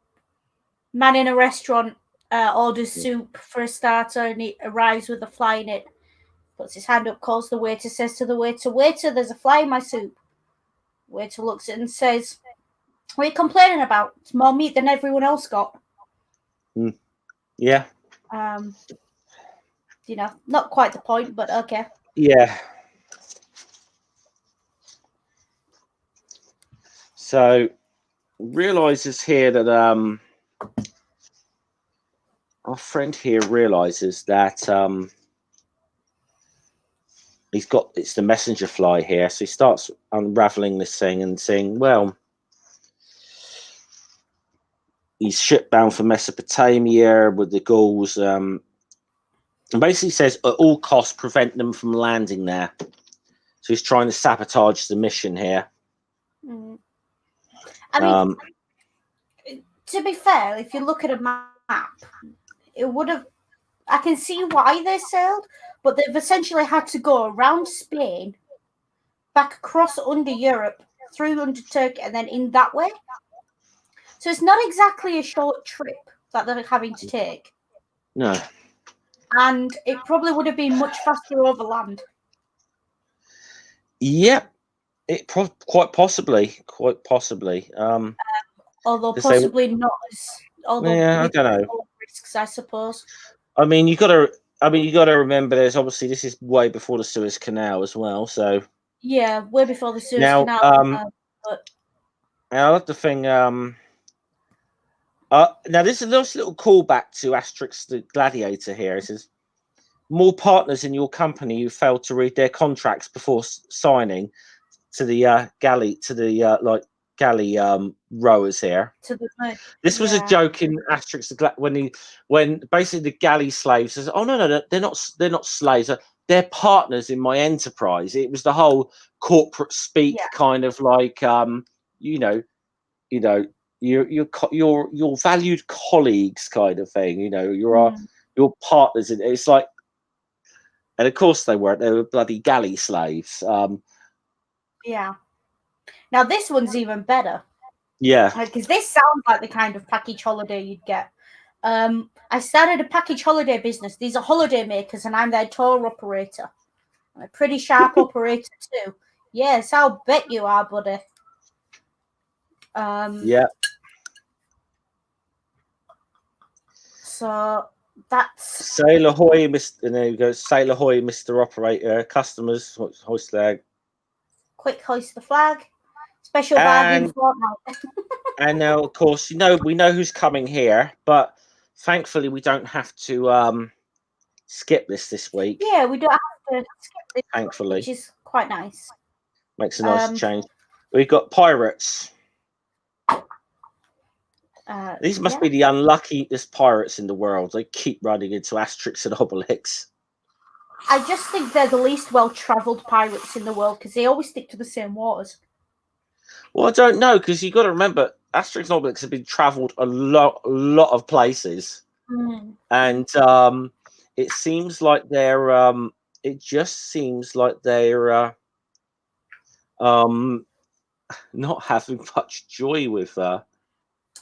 in a restaurant orders soup for a starter, and he arrives with a fly in it. Puts his hand up, calls the waiter, says to the waiter, "Waiter, there's a fly in my soup." Waiter looks at it and says, "What are you complaining about? It's more meat than everyone else got." Yeah. Not quite the point, but okay. Yeah. So realizes here that our friend here realizes that it's the messenger fly here. So he starts unraveling this thing and saying, well, he's shipbound for Mesopotamia with the Gauls, and basically says at all costs prevent them from landing there. So he's trying to sabotage the mission here. I mean, to be fair, if you look at a map, it would have. I can see why they sailed, but they've essentially had to go around Spain, back across under Europe, through under Turkey, and then in that way. So it's not exactly a short trip that they're having to take. No. And it probably would have been much faster over land. Yep. Quite possibly. Although possibly not as. I don't know. Risks, I suppose. I mean, you got to remember. There's obviously this is way before the Suez Canal as well. So yeah, way before the Suez Canal. But I love the thing. Now this is a nice little callback to Asterix the Gladiator here. It says, more partners in your company who failed to read their contracts before signing to the galley rowers here. This was a joke in Asterix when basically the galley slaves says, "Oh no, they're not slaves. They're partners in my enterprise." It was the whole corporate speak kind of like your valued colleagues kind of thing. Your partners in it's like. And of course they weren't. They were bloody galley slaves. Yeah. Now this one's even better. Yeah. Because this sounds like the kind of package holiday you'd get. I started a package holiday business. These are Holidaymakers, and I'm their tour operator. I'm a pretty sharp operator too. Yes, I'll bet you are, buddy. Yeah. So that's Sail ahoy, Mr. And there you go. Sail ahoy, Mr. Operator. Customers, hoist flag. Quick hoist the flag. Special bargain fortnight. And now, of course, we know who's coming here, but thankfully we don't have to skip this week. Yeah, we don't have to skip this. Thankfully, which is quite nice. Makes a nice change. We've got pirates. These must be the unluckiest pirates in the world. They keep running into Asterix and Obelix. I just think they're the least well-travelled pirates in the world because they always stick to the same waters. Well, I don't know, because you've got to remember Asterix and Obelix have been travelled a lot of places, and it seems like they're not having much joy with.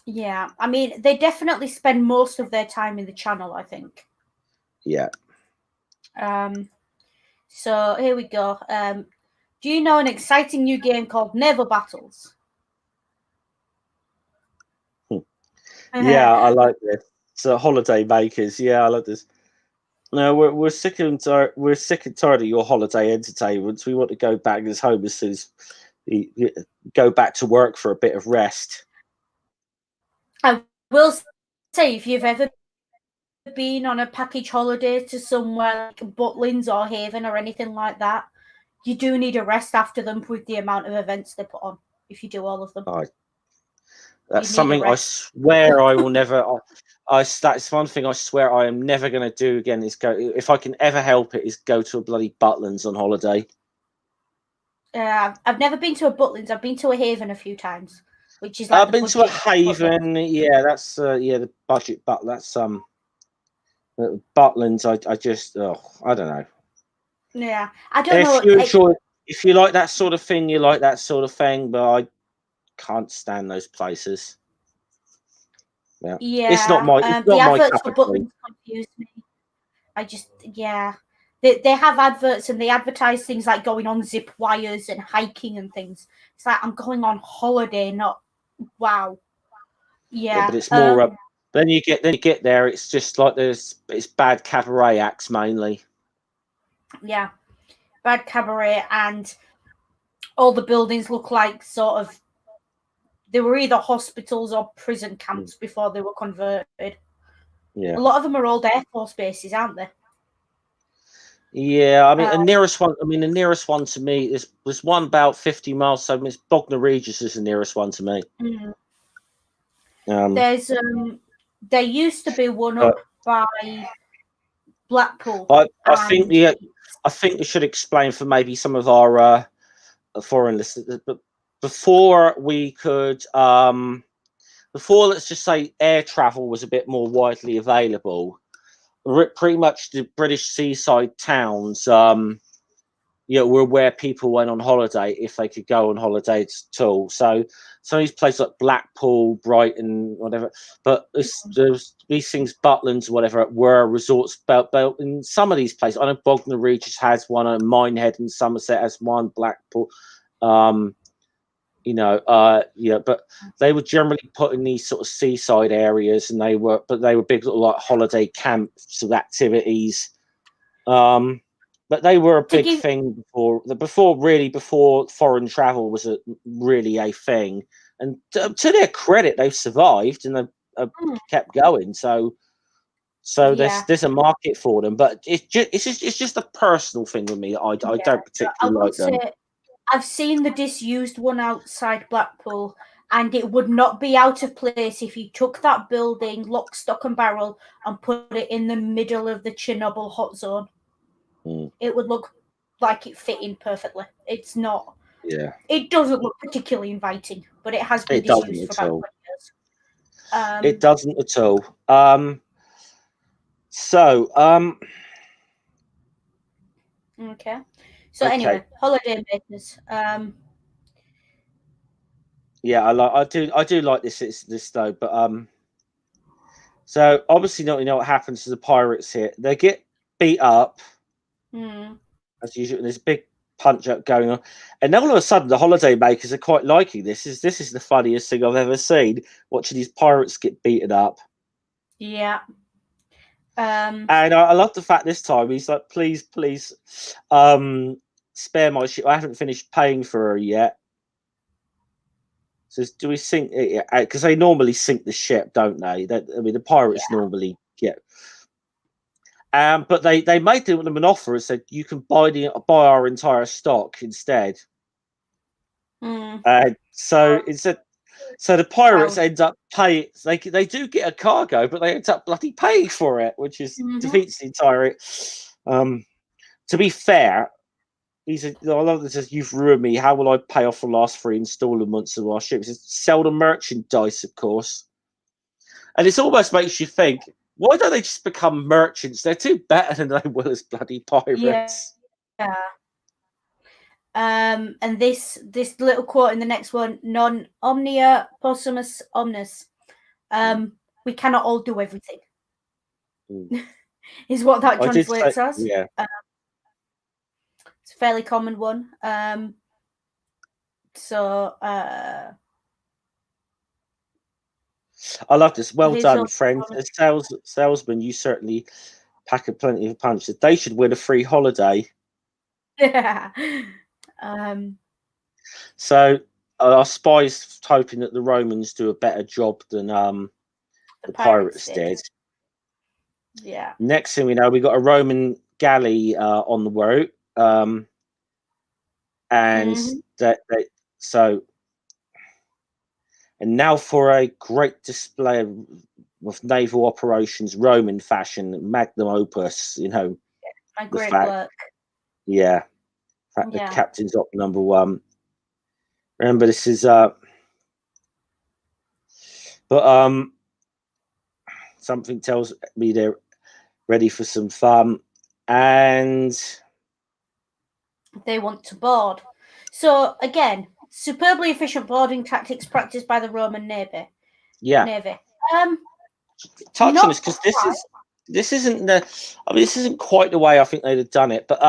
Yeah, I mean, they definitely spend most of their time in the Channel, I think. Yeah. So here we go. Do you know an exciting new game called Naval Battles? Yeah, I like this. So Holidaymakers. Yeah, I like this. No, we're sick and tired. We're sick and tired of your holiday entertainments. We want to go back as home as soon as we go back to work for a bit of rest. I will say, if you've ever been on a package holiday to somewhere like Butlins or Haven or anything like that, you do need a rest after them with the amount of events they put on. If you do all of them, that's something I swear I will never. That's one thing I swear I am never going to do again. Is go, if I can ever help it, is go to a bloody Butlins on holiday. I've never been to a Butlins. I've been to a Haven a few times, which is like I've been to a Haven. Yeah, that's the budget. But that's Butlins. I just I don't know. Yeah, I don't know. If you like that sort of thing, you like that sort of thing. But I can't stand those places. Yeah, it's not my. It's the not adverts for Butlins confuse me. They have adverts and they advertise things like going on zip wires and hiking and things. It's like, I'm going on holiday, not wow. Yeah, but it's more. Then you get there. It's just like it's bad cabaret acts mainly. Yeah, bad cabaret, and all the buildings look like sort of they were either hospitals or prison camps before they were converted. Yeah, a lot of them are old Air Force bases, aren't they? Yeah, I mean the nearest one. I mean the nearest one to me is was one about 50 miles. So it's Bognor Regis is the nearest one to me. There's there used to be one up by Blackpool. I think we should explain for maybe some of our foreign listeners, but before we could before let's just say air travel was a bit more widely available, pretty much the British seaside towns were where people went on holiday if they could go on holiday at all. So some of these places like Blackpool, Brighton, whatever, but these things, Butlins, whatever, were resorts built in some of these places. I know Bognor Regis has one, Minehead and Somerset has one, Blackpool, but they were generally put in these sort of seaside areas, and they were big little like holiday camps of activities. But they were a big thing before foreign travel was really a thing. And to their credit, they've survived and they've kept going. So there's a market for them. But it's just a personal thing with me. I don't particularly like them. I've seen the disused one outside Blackpool, and it would not be out of place if you took that building, lock, stock, and barrel, and put it in the middle of the Chernobyl hot zone. It would look like it fit in perfectly. It's not. Yeah. It doesn't look particularly inviting, but it has been disused for about 20 years. It doesn't at all. Okay. So anyway, Holidaymakers. Yeah, I do like this though, but so obviously you know what happens to the pirates here. They get beat up as usual. There's a big punch up going on, and then all of a sudden the Holidaymakers are quite liking this. This is the funniest thing I've ever seen. Watching these pirates get beaten up. Yeah. And I love the fact this time he's like, please, spare my ship. I haven't finished paying for her yet. Says, do we sink it? Because they normally sink the ship, don't they? The pirates normally get. But they made them an offer and said you can buy our entire stock instead. So the pirates end up paying. They do get a cargo, but they end up bloody paying for it, which is defeats the entire. To be fair, I love this. Says, you've ruined me. How will I pay off the last 3 installments of our ships? Sell the merchandise, of course. And it almost makes you think, why don't they just become merchants? They're too better than they will as bloody pirates. Yeah. And this little quote in the next one, non omnia possumus omnis. We cannot all do everything. Is what that translates as. Yeah. It's a fairly common one. I love this. Well done, friend. As salesman, you certainly pack of plenty of punches. They should win a free holiday. Yeah. So our spies hoping that the Romans do a better job than the pirates did. Yeah. Next thing we know, we got a Roman galley on the route, and and now for a great display of naval operations, Roman fashion, magnum opus. My great work. Yeah, in fact, the captain's op #1. Remember, this is but something tells me they're ready for some fun, and they want to board. So again, superbly efficient boarding tactics practiced by the Roman Navy. Yeah. Touch on this, because this isn't quite the way I think they'd have done it, but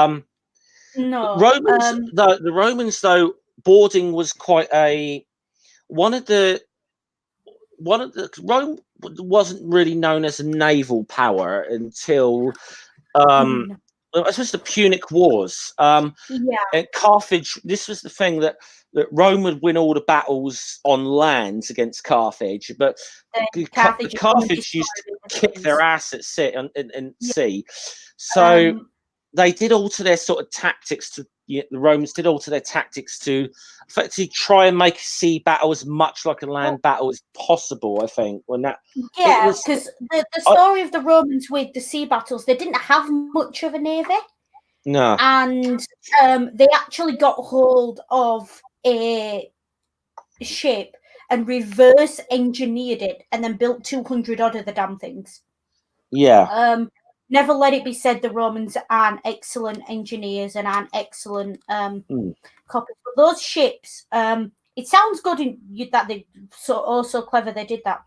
no. The Romans though, boarding was quite Rome wasn't really known as a naval power until I suppose the Punic Wars. At Carthage, this was the thing that Rome would win all the battles on land against Carthage, but Carthage used to kick their ass at sea and sea. So they did alter their sort of tactics the Romans did alter their tactics to effectively try and make a sea battle as much like a land battle as possible. I think because the story of the Romans with the sea battles, they didn't have much of a navy. No, and they actually got hold of a ship and reverse engineered it, and then built 200 odd of the damn things. Yeah. Never let it be said the Romans aren't excellent engineers and aren't excellent copies. But those ships, it sounds good that they so clever they did that.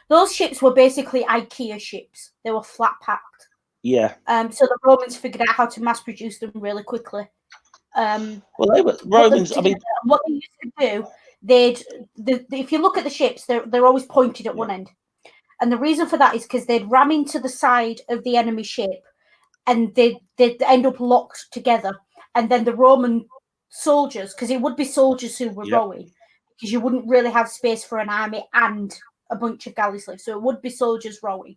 Those ships were basically IKEA ships. They were flat packed. Yeah. So the Romans figured out how to mass produce them really quickly. Well, they were Romans. What they used to do, if you look at the ships, they're always pointed at one end. And the reason for that is because they'd ram into the side of the enemy ship, and they'd end up locked together. And then the Roman soldiers, because it would be soldiers who were rowing, because you wouldn't really have space for an army and a bunch of galley slaves, so it would be soldiers rowing,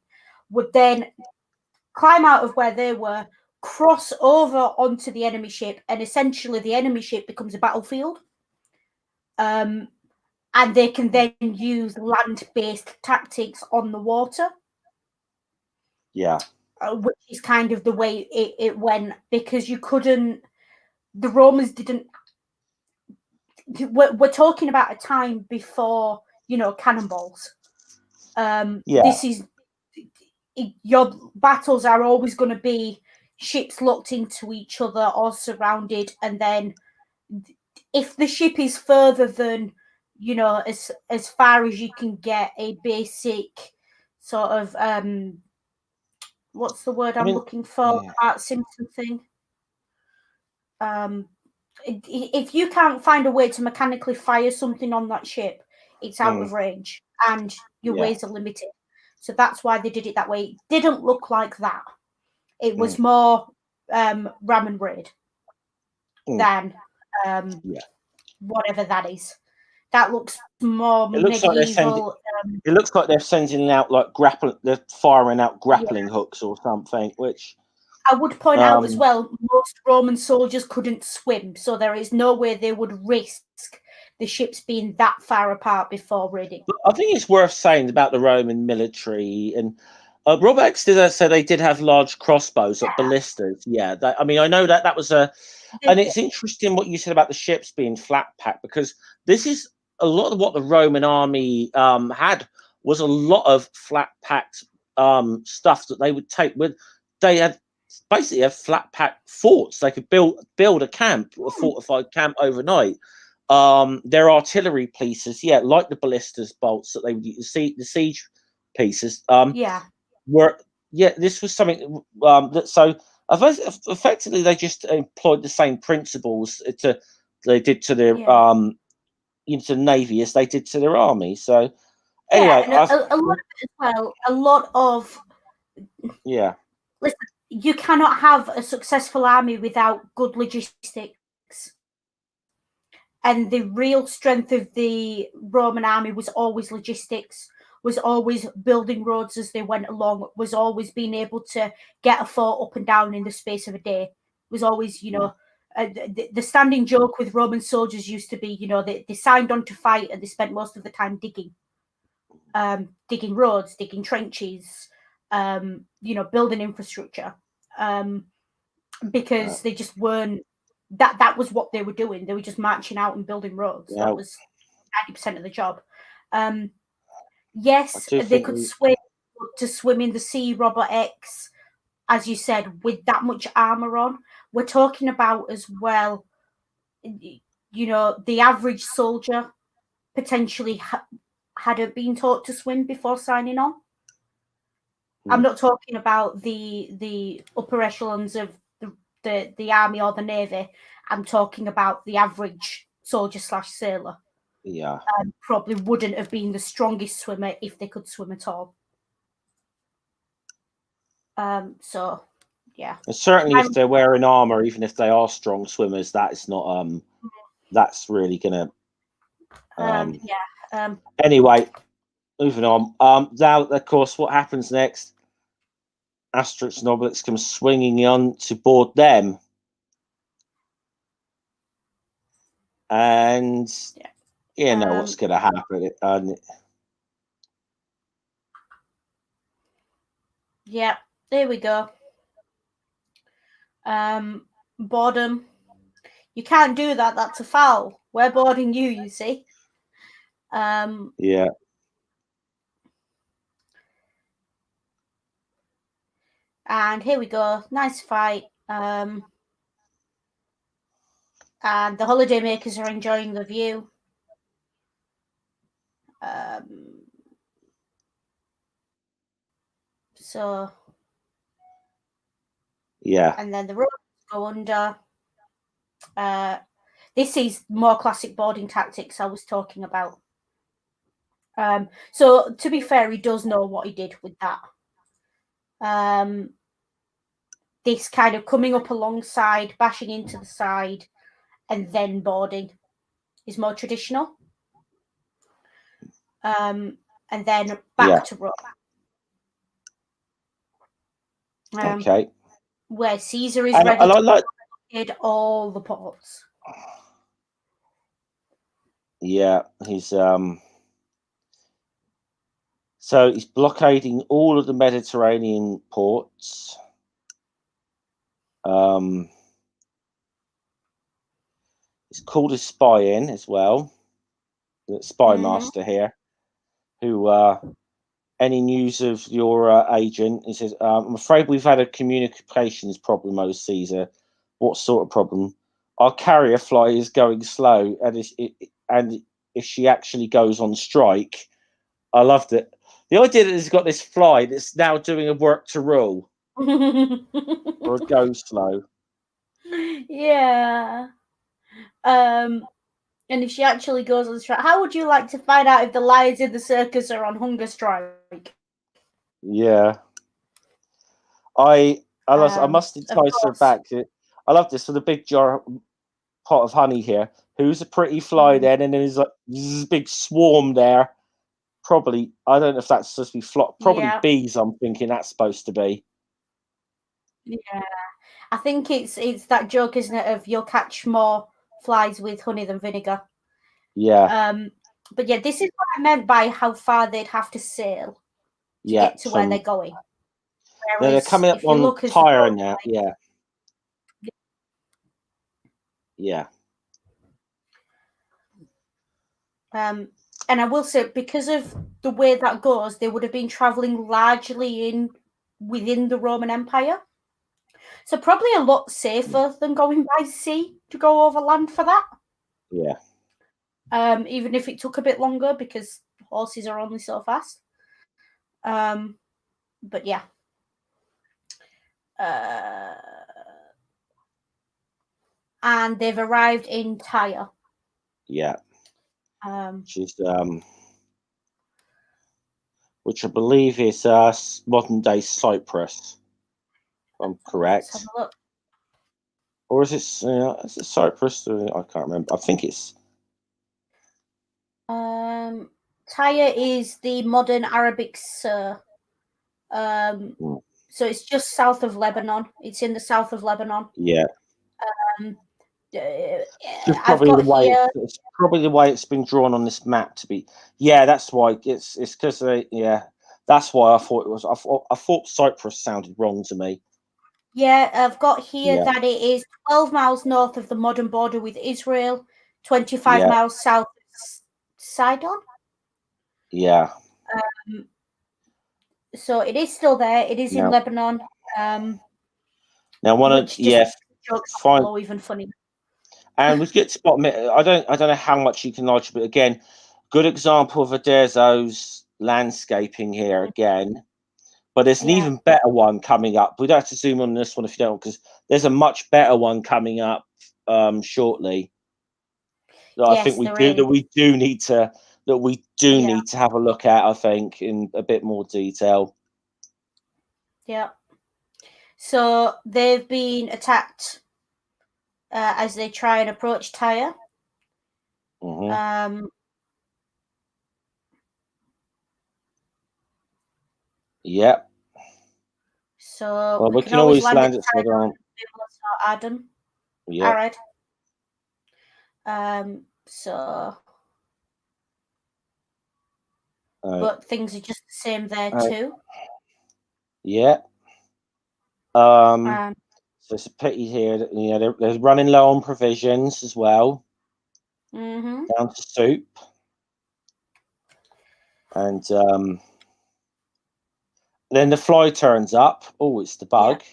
would then climb out of where they were, cross over onto the enemy ship, and essentially the enemy ship becomes a battlefield. And they can then use land-based tactics on the water. Yeah. Which is kind of the way it went, because you couldn't... The Romans didn't... We're talking about a time before, cannonballs. This is... Your battles are always going to be ships locked into each other or surrounded, and then if the ship is further than... as far as you can get a basic sort of what's the word I'm looking for? Art Simpson thing. If you can't find a way to mechanically fire something on that ship, it's out of range, and your ways are limited. So that's why they did it that way. It didn't look like that. It was more ram and raid than whatever that is. That looks more medieval. It looks like they're sending out they're firing out grappling hooks or something, which I would point out as well, most Roman soldiers couldn't swim, so there is no way they would risk the ships being that far apart before raiding. I think it's worth saying about the Roman military, and Robert X did say they did have large crossbows, like ballistas. Yeah, I know that was and it's interesting what you said about the ships being flat packed, because this is a lot of what the Roman army had was a lot of flat packed stuff that they would take with. They had basically flat packed forts. They could build a camp, a fortified camp overnight. Their artillery pieces, like the ballistas bolts that they would use, the siege pieces, this was something that effectively they just employed the same principles they did to their into the Navy as they did to their army. So anyway, a lot of it as well. A lot of listen, you cannot have a successful army without good logistics. And the real strength of the Roman army was always logistics, was always building roads as they went along, was always being able to get a fort up and down in the space of a day, was always, the standing joke with Roman soldiers used to be, they signed on to fight and they spent most of the time digging roads, digging trenches, building infrastructure, because they just weren't, that was what they were doing. They were just marching out and building roads. That was 90% of the job. Yes, they could swim in the sea, Robert X, as you said, with that much armor on. We're talking about as well, the average soldier potentially hadn't been taught to swim before signing on. I'm not talking about the upper echelons of the army or the navy. I'm talking about the average soldier / sailor. Yeah. Probably wouldn't have been the strongest swimmer if they could swim at all. So, yeah. And certainly, if they're wearing armor, even if they are strong swimmers, that is not that's really gonna. Anyway, moving on. Now, of course, what happens next? Asterix and Obelix come swinging on to board them, and you know what's going to happen. Yeah, there we go. Boredom. You can't do that. That's a foul. We're boarding you, you see. Yeah. And here we go. Nice fight. And the Holidaymakers are enjoying the view. So. Yeah. And then the ropes go under. This is more classic boarding tactics I was talking about. So to be fair, he does know what he did with that. This kind of coming up alongside, bashing into the side, and then boarding is more traditional. And then back to rope. Okay. Where Caesar is ready to blockade all the ports. Yeah, he's so he's blockading all of the Mediterranean ports. He's called a spy in as well, the spy master here, who any news of your agent? He says, I'm afraid we've had a communications problem, O Caesar. What sort of problem? Our carrier fly is going slow, and if she actually goes on strike, I loved it. The idea that he's got this fly that's now doing a work to rule or a go slow. Yeah. And if she actually goes on strike, how would you like to find out if the lions in the circus are on hunger strike? Yeah. I must entice her back. I love this with a big pot of honey here. Who's a pretty fly then? And then there's like this big swarm there. Probably, I don't know if that's supposed to be flock. Probably bees. I'm thinking that's supposed to be. Yeah, I think it's that joke, isn't it? Of you'll catch more flies with honey than vinegar. Yeah. But yeah, this is what I meant by how far they'd have to sail to get to where they're going. Whereas they're coming up on Tyre now. Yeah. Yeah. And I will say, because of the way that goes, they would have been traveling largely within the Roman Empire. So probably a lot safer than going by sea to go over land for that. Yeah. Even if it took a bit longer because horses are only so fast. But yeah. And they've arrived in Tyre. Yeah. Which I believe is modern day Cyprus. I'm correct. Let's have a look. Or is it Cyprus? I can't remember. I think it's. Tyre is the modern Arabic Sur. So it's just south of Lebanon. It's in the south of Lebanon. Yeah. It's probably the way it's been drawn on this map to be. Yeah, that's why it's because that's why I thought it was. I thought Cyprus sounded wrong to me. Yeah, I've got here that it is 12 miles north of the modern border with Israel, 25 miles south of Sidon. Yeah. So it is still there. It is in Lebanon. Now, fine. Even funny. And we get to bottom. I don't know how much you can lodge, but again, good example of Aderzo's landscaping here again. But there's an even better one coming up. We don't have to zoom on this one if you don't, because there's a much better one coming up shortly. That I think we do need to have a look at. I think in a bit more detail. Yeah. So they've been attacked as they try and approach Tyre. Yeah. So we can always land at Aden. Yeah. Arad. But things are just the same there too. Yeah. So it's a pity here that they're running low on provisions as well. Down to soup. And then the fly turns up. Oh, it's the bug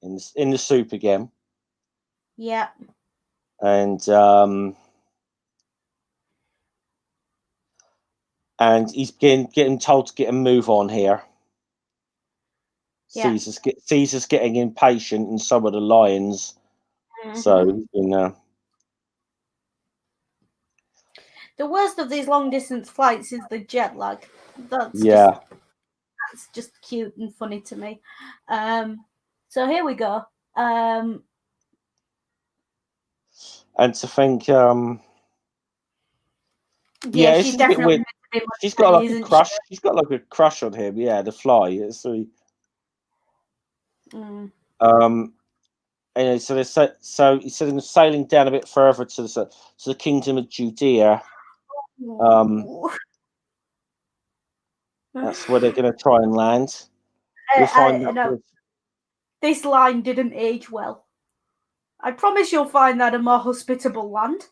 in the soup again. Yeah. And he's getting told to get a move on here. Yeah. Caesar's getting impatient, and so are the lions. So the worst of these long distance flights is the jet lag. That's just cute and funny to me. So here we go. And to think, she's definitely she's got like a crush. She's got like a crush on him. Yeah, the fly. And so he said they're sailing down a bit further to the kingdom of Judea. That's where they're going to try and land. You'll find this line didn't age well. I promise you'll find that a more hospitable land.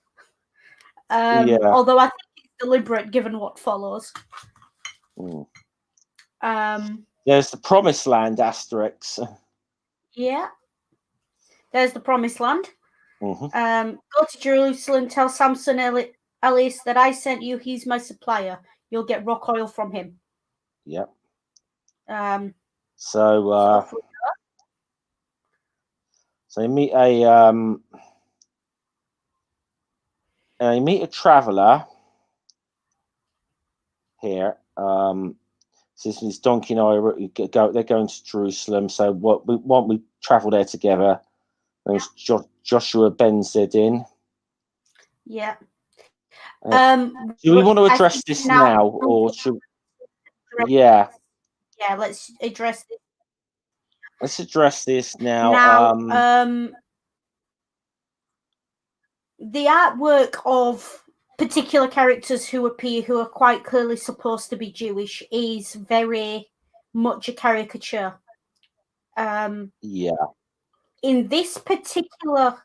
Although I think it's deliberate given what follows. There's the promised land, Asterix. Yeah. There's the promised land. Go to Jerusalem, tell Samson Ellis that I sent you. He's my supplier. You'll get rock oil from him. Yep. So you meet a traveller here. Since Donkey and I they're going to Jerusalem. So we travel there together. There's Joshua Ben Zedin. Yeah. Do we want to address this now, or should? Yeah, let's address this. Let's address this now. The artwork of particular characters who are quite clearly supposed to be Jewish is very much a caricature. In this particular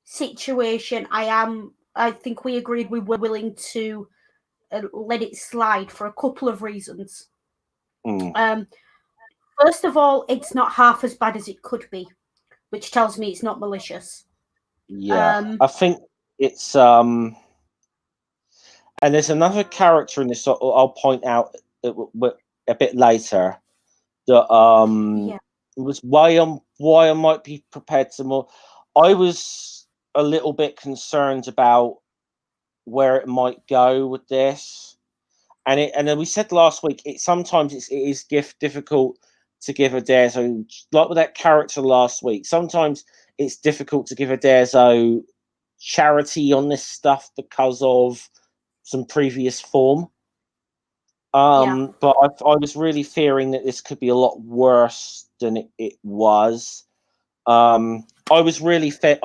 situation, I think we agreed we were willing to let it slide for a couple of reasons. First of all, it's not half as bad as it could be, which tells me it's not malicious. I think it's and there's another character in this I'll point out a bit later that was why I might be prepared to more. I was a little bit concerned about where it might go with this, and then we said last week sometimes it is difficult to give Uderzo, like with that character last week. Sometimes it's difficult to give Uderzo charity on this stuff because of some previous form. But I was really fearing that this could be a lot worse than it was. I was really fearing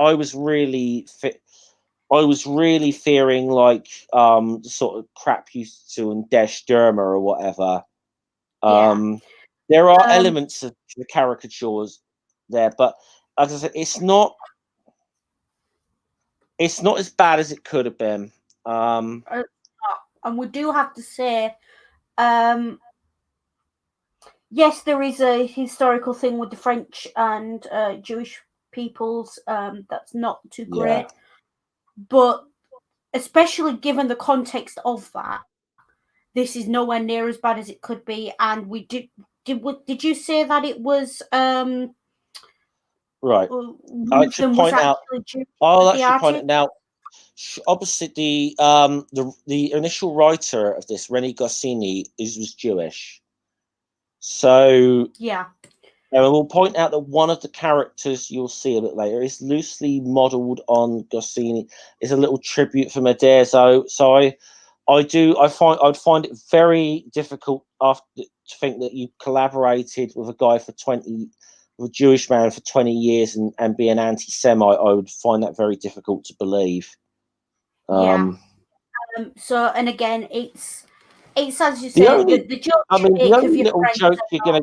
like the sort of crap used to in Desh Derma or whatever. There are elements of the caricatures there, but as I said, it's not as bad as it could have been. And we do have to say, yes, there is a historical thing with the French and Jewish peoples that's not too great, but especially given the context of that, this is nowhere near as bad as it could be. And we did you say that it was right? I should point out. I'll actually point it out. Obviously, the initial writer of this, René Goscinny, was Jewish. So yeah, and we'll point out that one of the characters you'll see a bit later is loosely modelled on Goscinny. Is a little tribute from Uderzo. So I'd find it very difficult to think that you collaborated with a guy with a Jewish man for 20 years and be an anti-Semite. I would find that very difficult to believe. So, and again, it's as you say, the joke. I mean, the only little joke you're gonna.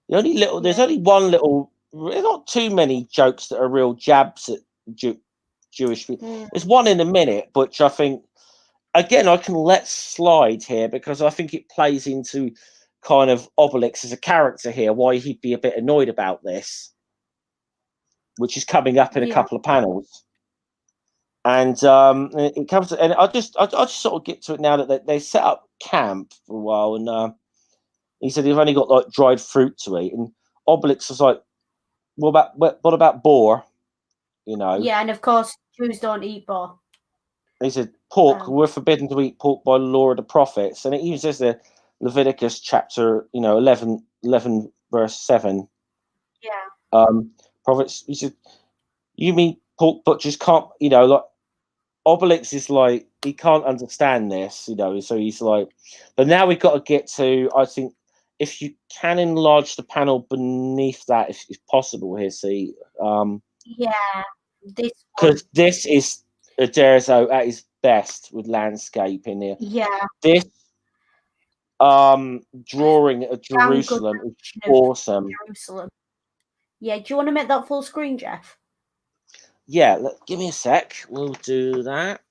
There's only one little. There's not too many jokes that are real jabs at Jewish people. There's one in a minute, which I think, again, I can let slide here because I think it plays into kind of Obelix as a character here, why he'd be a bit annoyed about this, which is coming up in a couple of panels. And it comes, and I just sort of get to it now that they set up camp for a while, and he said they've only got like dried fruit to eat, and Obelix was like, what about boar? You know? Yeah, and of course Jews don't eat boar. He said pork. We're forbidden to eat pork by the law of the prophets, and it even says the Leviticus chapter 11 verse 7. Yeah. Prophets. He said, you mean pork butchers can't? Like. Obelix is like, he can't understand this, so he's like, but now we've got to get to, I think, if you can enlarge the panel beneath that, if possible here, see. Because this is Uderzo at his best with landscape in here. Yeah. This drawing of Jerusalem is awesome. Jerusalem. Yeah, do you want to make that full screen, Jeff? Yeah, give me a sec. We'll do that.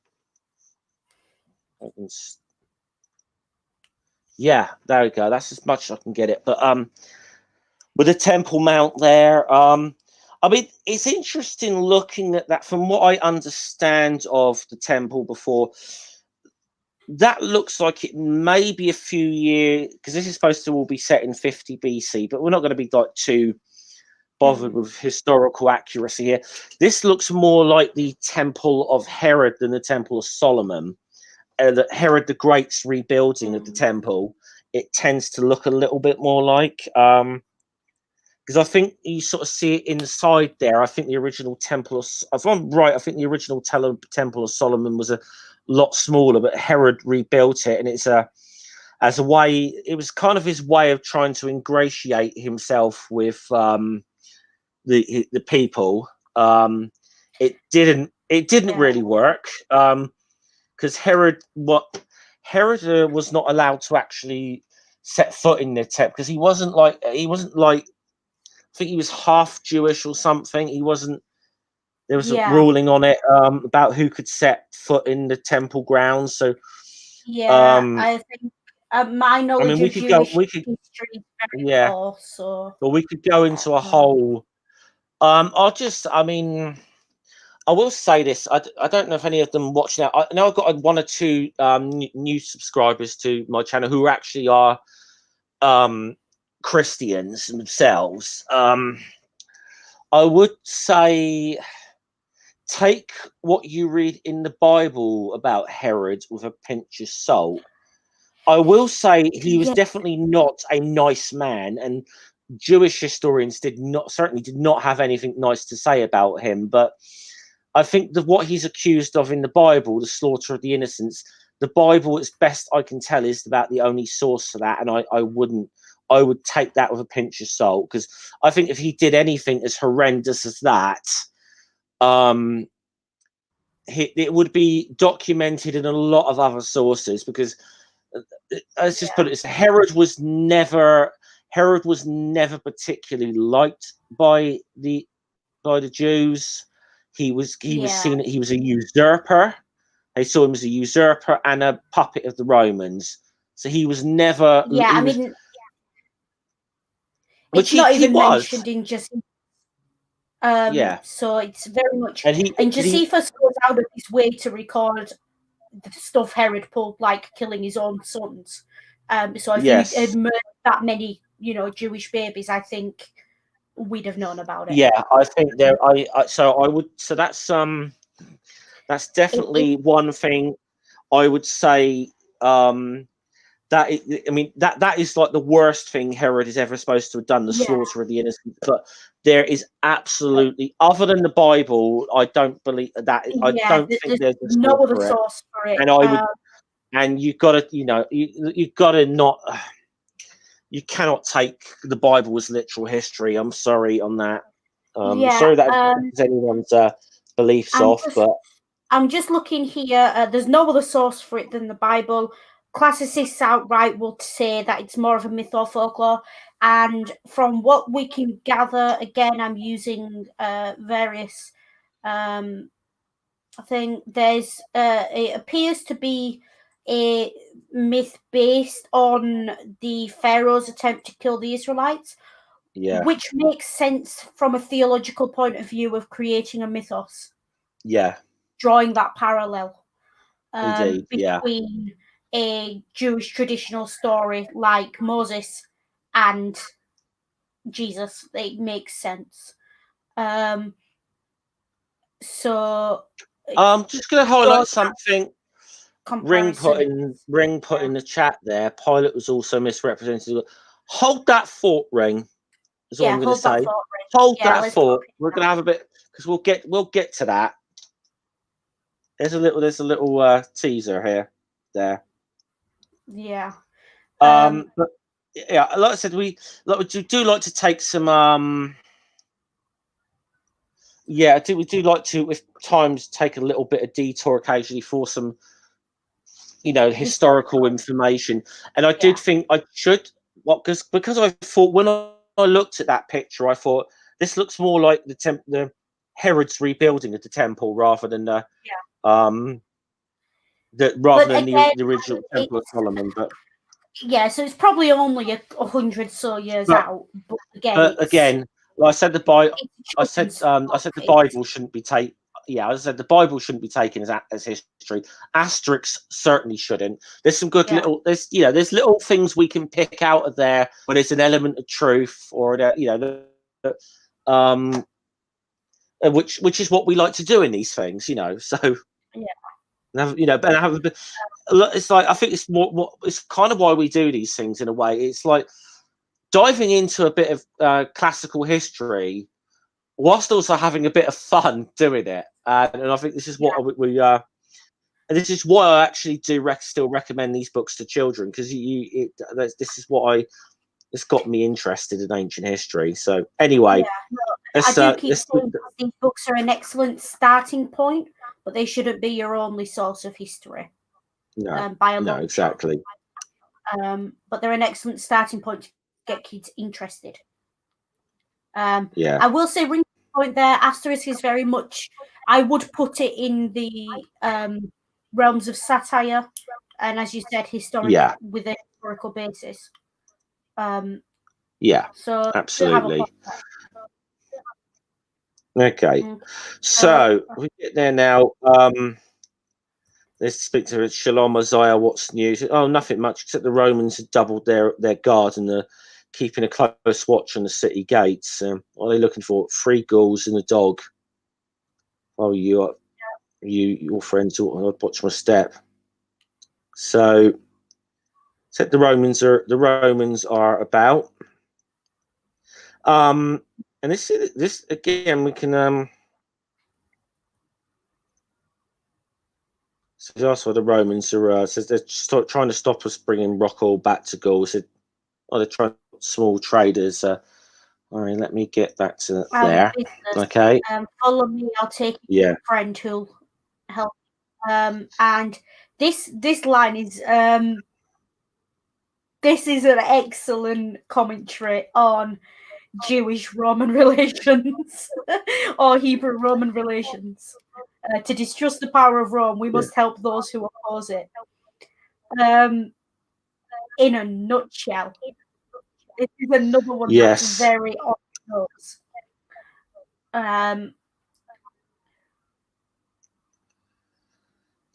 Yeah, there we go. That's as much as I can get it. But with the Temple Mount there, I mean, it's interesting looking at that. From what I understand of the temple before, that looks like it may be a few years, because this is supposed to all be set in 50 BC, but we're not going to be like too bothered with historical accuracy here. This looks more like the Temple of Herod than the Temple of Solomon. That Herod the Great's rebuilding of the temple, it tends to look a little bit more like, because I think you sort of see it inside there. I think the original temple, if I'm right, I think the original temple of Solomon was a lot smaller, but Herod rebuilt it, and it's as a way. It was kind of his way of trying to ingratiate himself with the people. It didn't really work. Because Herod was not allowed to actually set foot in the temple, because he wasn't like I think he was half Jewish or something. There was a ruling on it about who could set foot in the temple grounds. So I think my knowledge of Jewish history is very poor, so but we could go into a whole. I will say this. I don't know if any of them watch now. I know I've got one or two new subscribers to my channel who actually are Christians themselves. I would say take what you read in the Bible about Herod with a pinch of salt. I will say he was definitely not a nice man, and Jewish historians certainly did not have anything nice to say about him. But I think that what he's accused of in the Bible, the slaughter of the innocents, the Bible, as best I can tell, is about the only source for that, and I would take that with a pinch of salt, because I think if he did anything as horrendous as that, it would be documented in a lot of other sources. Because let's just put it this: Herod was never particularly liked by the Jews. He was seen, he was a usurper. They saw him as a usurper and a puppet of the Romans. So he was never. Yeah, I mean, it's not even mentioned in just. So it's very much. And Josephus goes out of his way to record the stuff Herod pulled, like killing his own sons. So if he had murdered that many, Jewish babies, I think we'd have known about it. Yeah, I think there. So that's definitely one thing I would say. That is like the worst thing Herod is ever supposed to have done, the slaughter of the innocent. But there is absolutely, other than the Bible, I don't believe that. I don't think there's no other source for it. And I would, and you've got to, you've got to not. You cannot take the Bible as literal history. I'm sorry on that. Sorry that is anyone's beliefs off, but I'm just looking here. There's no other source for it than the Bible. Classicists outright will say that it's more of a myth or folklore. And from what we can gather, again, I'm using various. I think it appears to be a myth based on the Pharaoh's attempt to kill the Israelites, which makes sense from a theological point of view of creating a mythos. Drawing that parallel between a Jewish traditional story like Moses and Jesus. It makes sense. So I'm just going to highlight something. Ring put in the chat there. Pilate was also misrepresented. Hold that thought, Ring. Is all I'm going to say. Hold that thought. We're going to have a bit, because we'll get to that. There's a little teaser here, there. Yeah. But yeah, like I said, we do like to take some. Yeah, we do like to, with times, take a little bit of detour occasionally for some, historical information. And I did think I should, because I thought, when I looked at that picture, I thought this looks more like the Herod's rebuilding of the temple rather than the original Temple of Solomon. But so it's probably only 100 years out. But again, like I said, the Bible shouldn't be taken. Yeah, as I said, the Bible shouldn't be taken as history. Asterix certainly shouldn't. There's some good there's little things we can pick out of there where there's an element of truth, or which is what we like to do in these things, So it's like, I think it's more it's kind of why we do these things in a way. It's like diving into a bit of classical history, whilst also having a bit of fun doing it. And I think this is what we and this is why I actually do still recommend these books to children, because this is what it's got me interested in ancient history. So anyway, I do keep saying these books are an excellent starting point, but they shouldn't be your only source of history. No, exactly. But they're an excellent starting point to get kids interested. I will say, ring point there, Asterix is very much, I would put it in the realms of satire, and as you said, with a historical basis. So absolutely. Okay, so we get there now. Let's speak to Shalom Isaiah. What's news? Oh, nothing much, except the Romans had doubled their guard and they're keeping a close watch on the city gates. What are they looking for? 3 ghouls and a dog. Oh, your friends. I'll watch my step. So, except the Romans are about. And this again, we can. So that's why the Romans are. Says they're trying to stop us bringing rock oil back to Gaul. Said, they're trying small traders. All right, let me get back to there. Okay. Follow me. I'll take you to a friend who'll help. And this line is this is an excellent commentary on Jewish-Roman relations or Hebrew-Roman relations. To distrust the power of Rome, we must help those who oppose it. In a nutshell, this is another one that's very on the nose.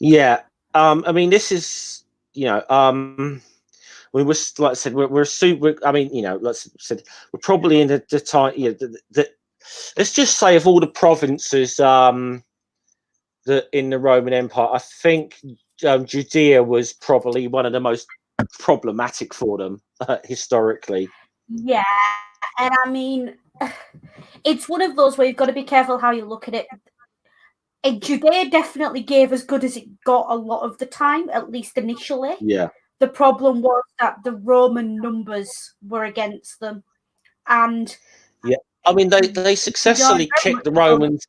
Yeah. I mean, this is, we were, like I said, we're super. I mean, like I said, we're probably in the time. Let's just say of all the provinces in the Roman Empire, I think Judea was probably one of the most problematic for them historically. Yeah, and I mean, it's one of those where you've got to be careful how you look at it. Judea definitely gave as good as it got a lot of the time, at least initially. Yeah. The problem was that the Roman numbers were against them, and I mean they successfully kicked the Romans.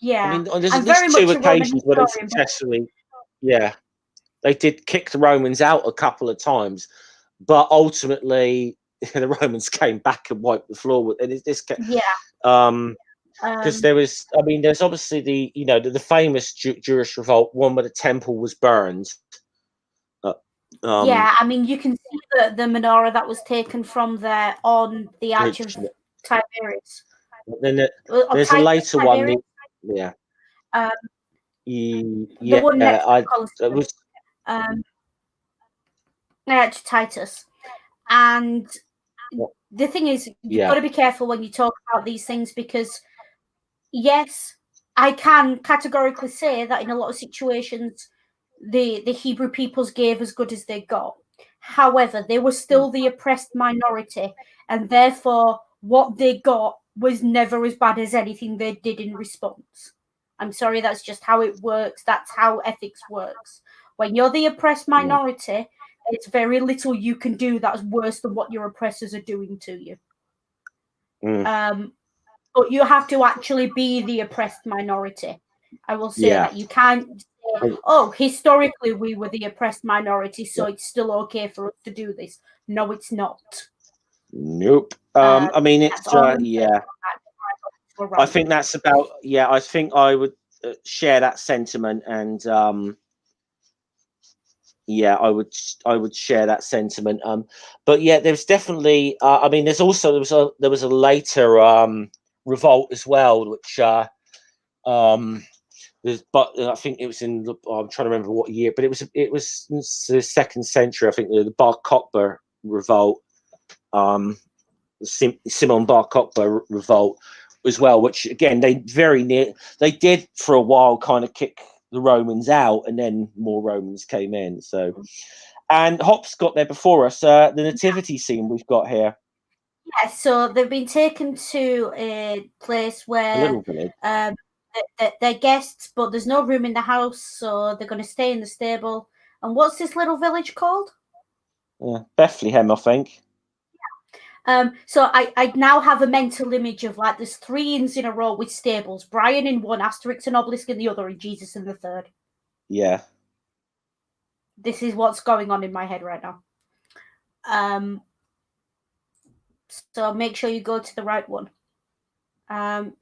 Yeah, I mean, there's at least two occasions where they successfully, they did kick the Romans out a couple of times, but ultimately the Romans came back and wiped the floor with it. Because there was, I mean, there's obviously the famous Jewish revolt, one where the temple was burned. Yeah, I mean, you can see the menorah that was taken from there on the Arch of Tiberius. Then there's a later one. Yeah. The one next to was Titus. And the thing is, you've got to be careful when you talk about these things because, yes, I can categorically say that in a lot of situations, the Hebrew peoples gave as good as they got. However, they were still the oppressed minority, and therefore what they got was never as bad as anything they did in response. I'm sorry, that's just how it works. That's how ethics works. When you're the oppressed minority, it's very little you can do that's worse than what your oppressors are doing to you. But you have to actually be the oppressed minority. I will say that you can't say, historically we were the oppressed minority, so it's still okay for us to do this. No, it's not. Nope. I mean, it's I think that's about. I think I would share that sentiment, and I would share that sentiment. But there's definitely. I mean, there was a later revolt as well, which but I think it was in. I'm trying to remember what year, but it was the 2nd century. I think the Bar Kokhba revolt, Simon Bar Kokhba revolt as well, which again they did for a while kind of kick the Romans out, and then more Romans came in. So, and Hop's got there before us. The nativity scene we've got here. Yeah, so they've been taken to a place where they're guests, but there's no room in the house, so they're going to stay in the stable. And what's this little village called? Bethlehem, I think. So I now have a mental image of like there's 3 inns in a row with stables, Brian in one, Asterix and Obelisk in the other, and Jesus in the third. Yeah. This is what's going on in my head right now. So make sure you go to the right one.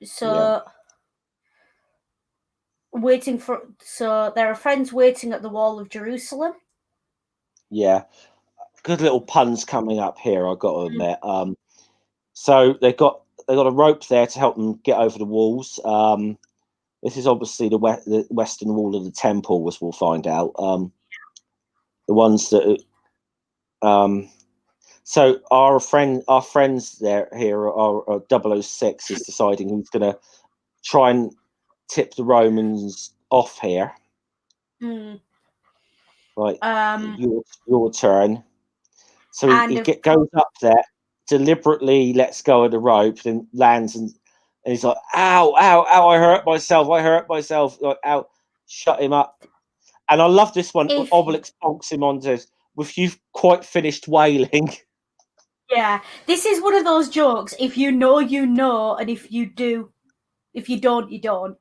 So there are friends waiting at the wall of Jerusalem. Yeah. Good little puns coming up here, I've got to admit. So they got a rope there to help them get over the walls. This is obviously the western wall of the temple, as we'll find out. The ones that so our friends here are 006 is deciding who's going to try and tip the Romans off here. Right, your turn. So he goes up there deliberately lets go of the rope and lands, and he's like, "Ow, ow, ow! I hurt myself! Like, ow, shut him up." And I love this one. Obelix bonks him on, says, "If you've quite finished wailing." Yeah, this is one of those jokes. If you know, you know, and if you don't, you don't.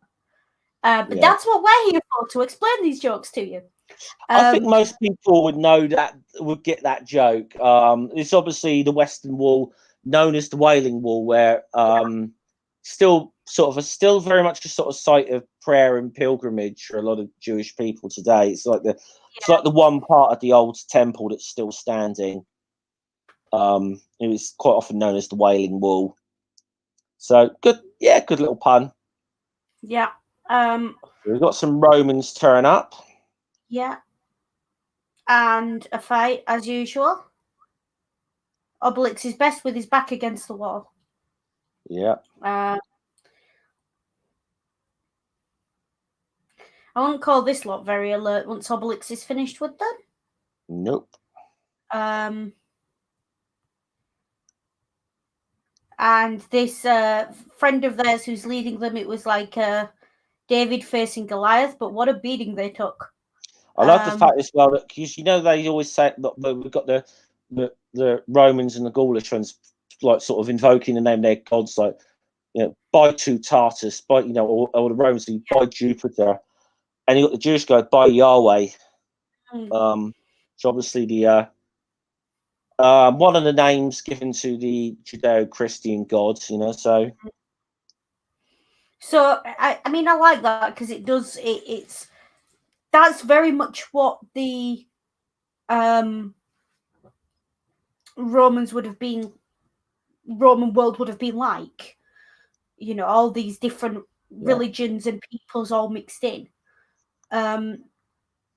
But that's what we're here for, to explain these jokes to you. I think most people would know that, would get that joke. It's obviously the Western Wall, known as the Wailing Wall, where still very much a sort of site of prayer and pilgrimage for a lot of Jewish people today. It's like the one part of the old temple that's still standing. It was quite often known as the Wailing Wall. So good little pun. Yeah. We've got some Romans turn up. Yeah. And a fight, as usual. Obelix is best with his back against the wall. Yeah. I won't call this lot very alert once Obelix is finished with them. Nope. And this friend of theirs who's leading them, it was like David facing Goliath, but what a beating they took. I love the fact as well that, because they always say that we've got the Romans and the Ghoulish ones, like, sort of invoking the name of their gods, like, by to Tartus, by, or the Romans by Jupiter, and you got the Jewish guy by Yahweh. So obviously the one of the names given to the Judeo-Christian gods, so. So I mean, I like that, because it does it's that's very much what the Roman world would have been like. All these different religions and peoples all mixed in.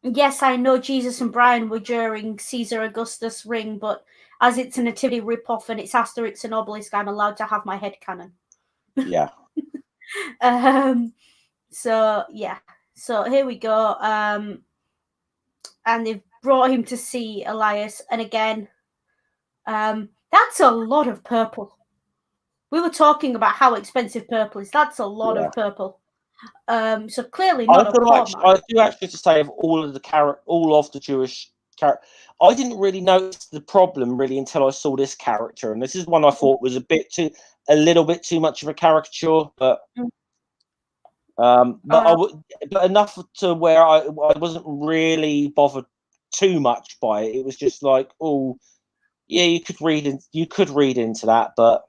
Yes, I know Jesus and Brian were during Caesar Augustus' reign, but as it's a nativity ripoff and it's Asterix and Obelix, I'm allowed to have my head canon. Yeah. So here we go. And they've brought him to see Elias, and again, that's a lot of purple. We were talking about how expensive purple is. That's a lot of purple. So clearly not a poor man. I do actually have to say, of all of the Jewish character, I didn't really notice the problem really until I saw this character, and this is one I thought was a little bit too much of a caricature, but but enough to where I wasn't really bothered too much by it. It was just like, oh yeah, you could read into that, but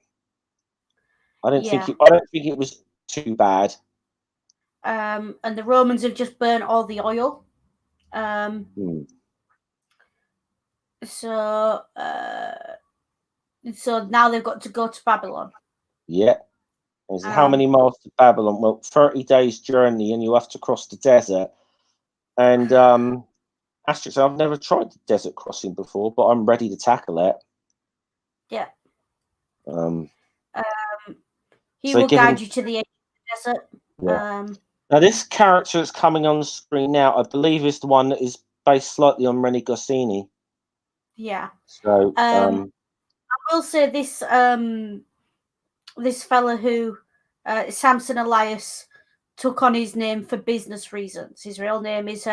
I don't think it was too bad. And the Romans have just burnt all the oil. So now they've got to go to Babylon. Yeah. How many miles to Babylon? Well, 30 days journey, and you have to cross the desert. And Asterix, I've never tried the desert crossing before, but I'm ready to tackle it. Yeah. He So will guide you to the edge of the desert. Yeah. Now, this character that's coming on the screen now, I believe, is the one that is based slightly on Rennie Goscinny. Yeah. So I will say this this fella who Samson Elias took on his name for business reasons. His real name is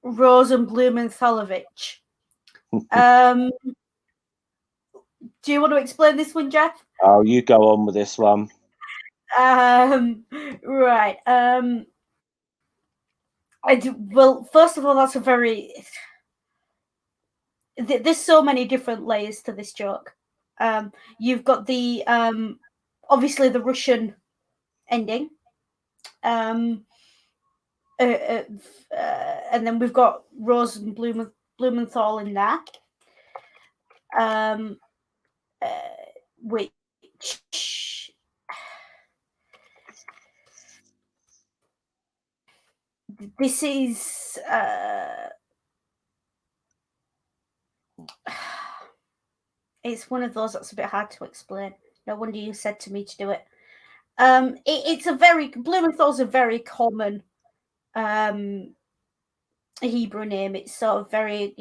Rosenblumenthalovich. Do you want to explain this one, Jeff? Oh, you go on with this one. Right. Well, first of all, that's a very... There's so many different layers to this joke. You've got the obviously the Russian ending, and then we've got Rose and Blumenthal in there, which this is it's one of those that's a bit hard to explain. No wonder you said to me to do it. It's a very... Blumenthal's a very common Hebrew name. It's sort of very,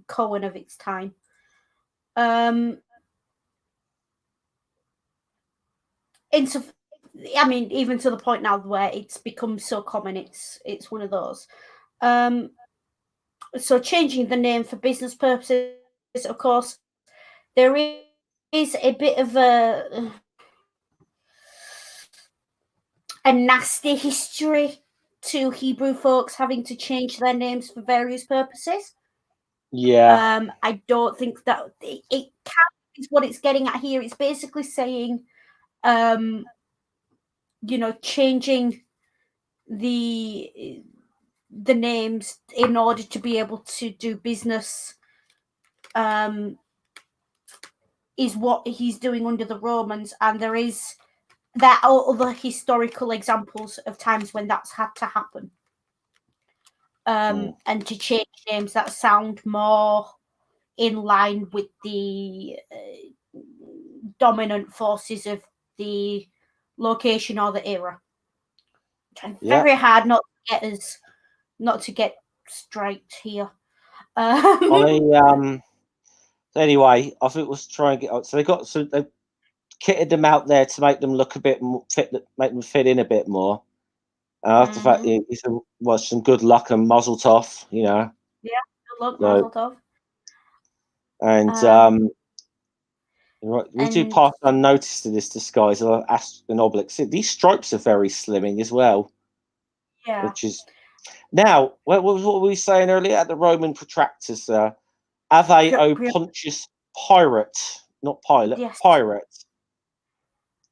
Cohen of its time. I mean, even to the point now where it's become so common, it's one of those. So changing the name for business purposes, of course, there is a bit of a nasty history to Hebrew folks having to change their names for various purposes. Yeah. I don't think that it is what it's getting at here. It's basically saying, changing the names in order to be able to do business is what he's doing under the Romans, and there are other historical examples of times when that's had to happen. And to change names that sound more in line with the dominant forces of the location or the era. Trying very hard not to get striked here. Anyway, I think we'll try and get. So they kitted them out there to make them look a bit more make them fit in a bit more. After the fact, he said, "Well, some good luck and mazel tov," Yeah, good luck, mazel tov. And we do pass unnoticed in this disguise of Asterix. These stripes are very slimming as well. Yeah. Which is now what were we saying earlier at the Roman protractors? Ave o Pontius Pirate, not pilot, yes. pirate.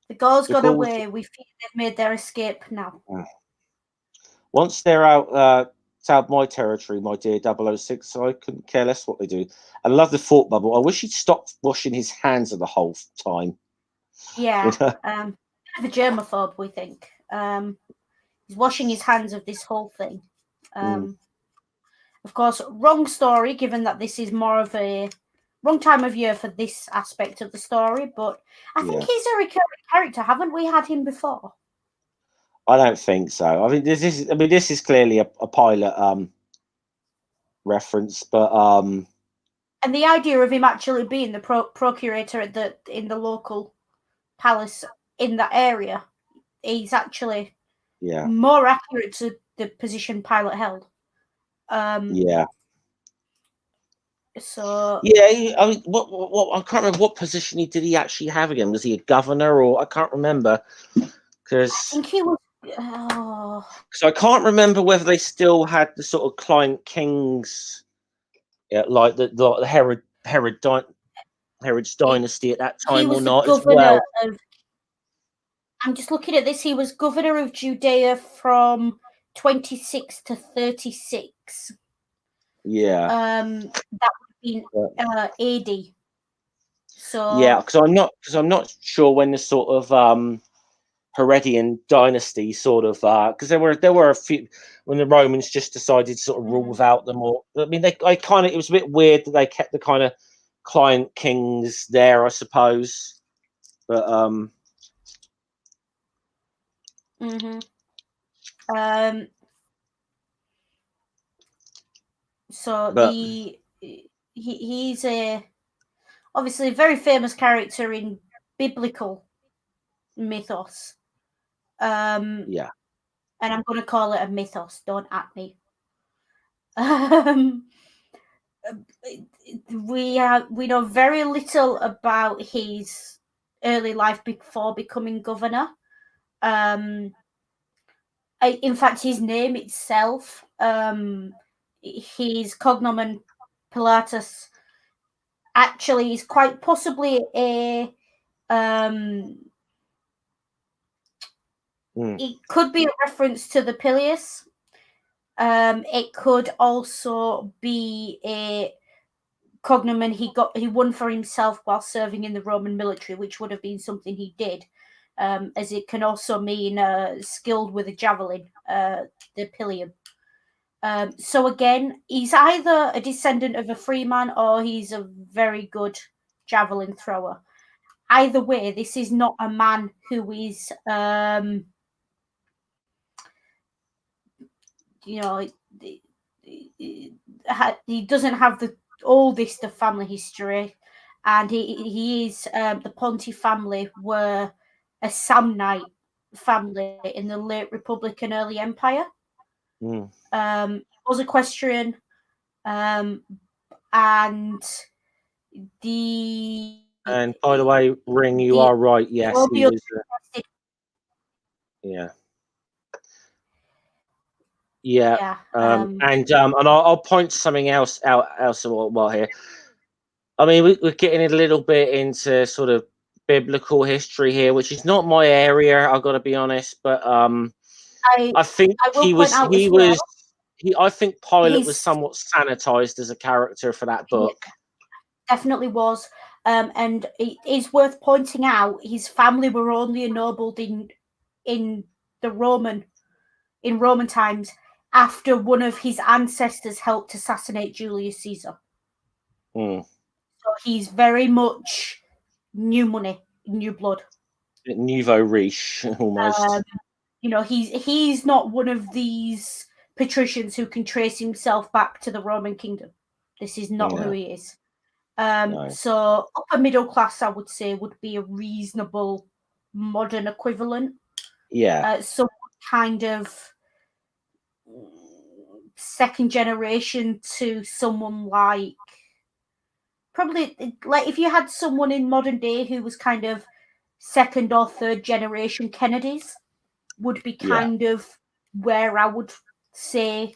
The Gauls got away. We feel they've made their escape now. Once they're out, it's out my territory, my dear 006, so I couldn't care less what they do. I love the thought bubble. I wish he'd stop washing his hands the whole time. Yeah. The germaphobe, we think. He's washing his hands of this whole thing. Of course, wrong story, given that this is more of a wrong time of year for this aspect of the story, but I think he's a recurring character. Haven't we had him before? I don't think so. I mean, this is clearly a pilot reference, but and the idea of him actually being the procurator in the local palace in that area, he's actually more accurate to the position Pilate held. So I mean, what I can't remember what position did he actually have again? Was he a governor or I can't remember because I think he was. Because I can't remember whether they still had the sort of client kings, like the Herod's dynasty at that time or not as well. I'm just looking at this. He was governor of Judea from 26 to 36. Yeah. That would have been AD. So because I'm not sure when the sort of Herodian dynasty sort of because there were a few when the Romans just decided to sort of rule without them, or I mean it was a bit weird that they kept the kind of client kings there, I suppose, but he's obviously a very famous character in biblical mythos. And I'm going to call it a mythos. Don't at me. We know very little about his early life before becoming governor. In fact, his name itself, his cognomen Pilatus, actually is quite possibly a it could be a reference to the Pilius. It could also be a cognomen he won for himself while serving in the Roman military, which would have been something he did, as it can also mean skilled with a javelin, the Pilium. So again, he's either a descendant of a freeman or he's a very good javelin thrower. Either way, this is not a man who is he doesn't have the oldest of family history. and he is the Ponti family were a Samnite family in the late Republic and early Empire. Mm. He was equestrian, and the. And by the way, Ring, you are right. Yes, he was. Yeah. Yeah. And I'll point something else out while here. I mean, we're getting a little bit into sort of biblical history here, which is not my area. I've got to be honest, but I think I think Pilate was somewhat sanitized as a character for that book. Definitely was, and it is worth pointing out his family were only ennobled in Roman times after one of his ancestors helped assassinate Julius Caesar. So he's very much new money, new blood, nouveau riche almost. He's not one of these patricians who can trace himself back to the Roman kingdom. This is not who he is. So upper middle class, I would say, would be a reasonable modern equivalent. Some kind of second generation to someone like, probably like if you had someone in modern day who was kind of second or third generation Kennedys, would be kind of where I would say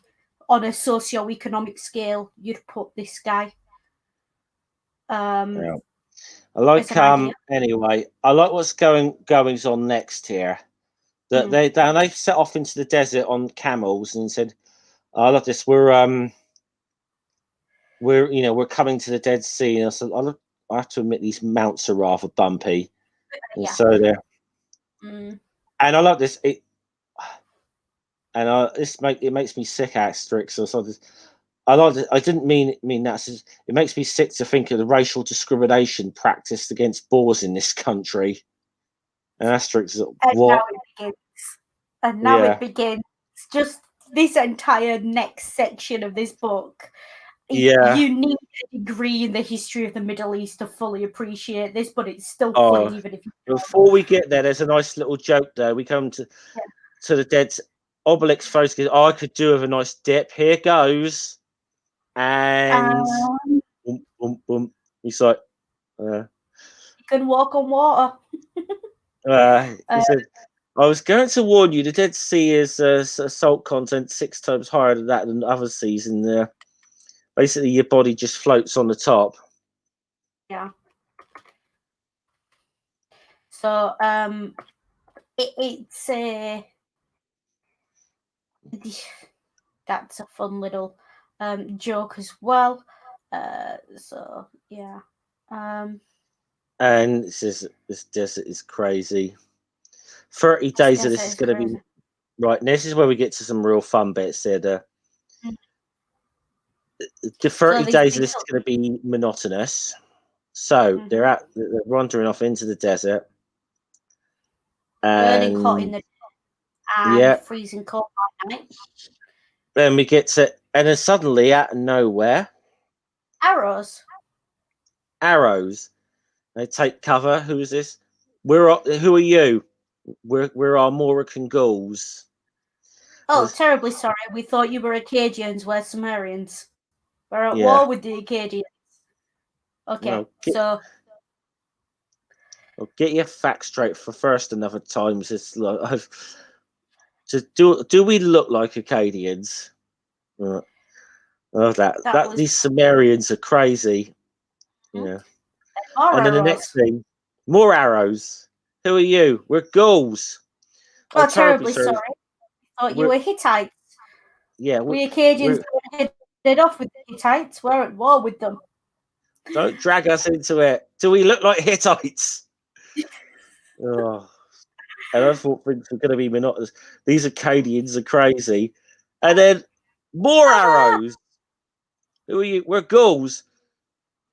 on a socio-economic scale you'd put this guy. I like anyway. I like what's going on next here. That they set off into the desert on camels and said, "I love this. We're coming to the Dead Sea." And I said, I have to admit these mounts are rather bumpy, and so they're. And I love this. It makes me sick, Asterix. So I like it. I didn't mean that. It makes me sick to think of the racial discrimination practiced against Boers in this country. And Asterix, what? And now it begins. Just this entire next section of this book. You need a degree in the history of the Middle East to fully appreciate this, but it's still funny even if you. Before we get there, there's a nice little joke there. We come to the dead. Obelix focuses. I could do with a nice dip. Here goes, and boom, boom, boom. He's like, you can walk on water. He said, I was going to warn you, the Dead Sea is salt content 6 times higher than that than other seas in there. Basically, your body just floats on the top. Yeah. So, it's a... That's a fun little joke as well. So, yeah. And it says this desert is crazy. 30 days of this is going to be... Right, and this is where we get to some real fun bits here. The 30 days of this is going to be monotonous. So they're wandering off into the desert. Burning hot in the and freezing cold by night. Then we get to, and then suddenly out of nowhere, arrows. They take cover. Who is this? Who are you? We're Armorican Gauls. Oh, terribly sorry. We thought you were Acadians. We're Sumerians. We're at war with the Acadians. Okay, so I'll get your facts straight for first and other times. It's like do we look like Acadians? These Sumerians are crazy. Yeah. And then the next thing, more arrows. Who are you? We're Gauls. Oh, terribly sorry. I thought you were Hittites. Yeah, we Acadians headed off with the Hittites. We're at war with them. Don't drag us into it. Do we look like Hittites? And I thought things were going to be monotonous. These Acadians are crazy. And then more arrows. Who are you? We're Gauls.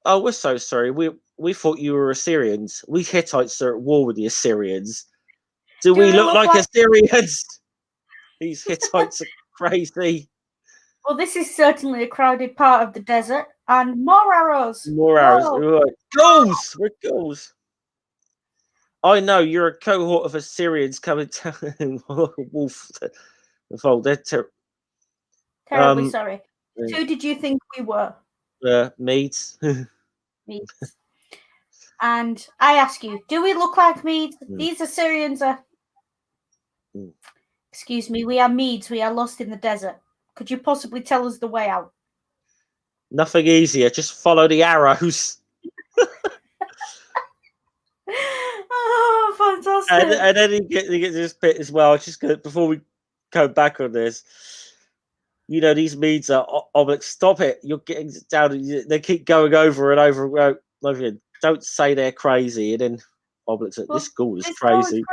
Oh, we're so sorry. We thought you were Assyrians. We Hittites are at war with the Assyrians. Do we look like Assyrians? These Hittites are crazy. Well, this is certainly a crowded part of the desert. And more arrows. More arrows. Right. Goals! We're goals. I know you're a cohort of Assyrians coming to Wolf. They're terribly sorry. Who did you think we were? Meads. Meads. And I ask you, do we look like Meads? These Assyrians are. Excuse me, we are Meads. We are lost in the desert. Could you possibly tell us the way out? Nothing easier. Just follow the arrows. Oh, fantastic! And then you get this bit as well. Just before we go back on this, you know, these Meads are Obelix. Stop it! You're getting down. They keep going over and over. Don't say they're crazy. And then Obelix, this Ghoul is crazy.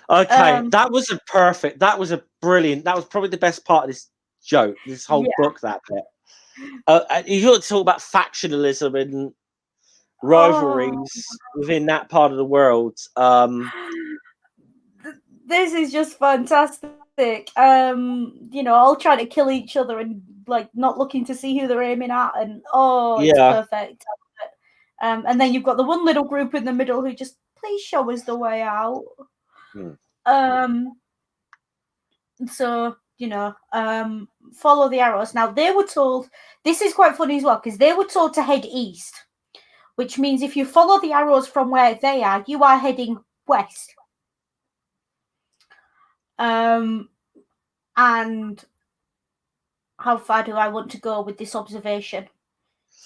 Okay, that was a perfect. That was a brilliant. That was probably the best part of this joke. This whole book. That bit. You want to talk about factionalism and rivalries within that part of the world. This is just fantastic. You know, all trying to kill each other and like not looking to see who they're aiming at, and it's perfect. And then you've got the one little group in the middle who just please show us the way out. So you know, follow the arrows. Now they were told. This is quite funny as well because they were told to head east, which means if you follow the arrows from where they are, you are heading west. And how far do I want to go with this observation?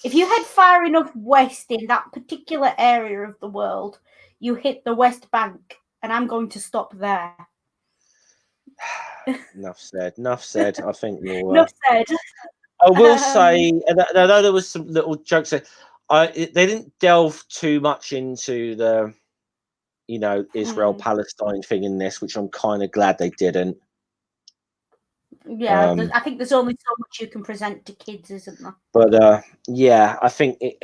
If you head far enough west in that particular area of the world, you hit the West Bank, and I'm going to stop there. Enough said. I think you're. Enough said. I will say, and I know there was some little jokes there. They didn't delve too much into the, you know, Israel-Palestine thing in this, which I'm kind of glad they didn't. Yeah, I think there's only so much you can present to kids, isn't there? But yeah, I think it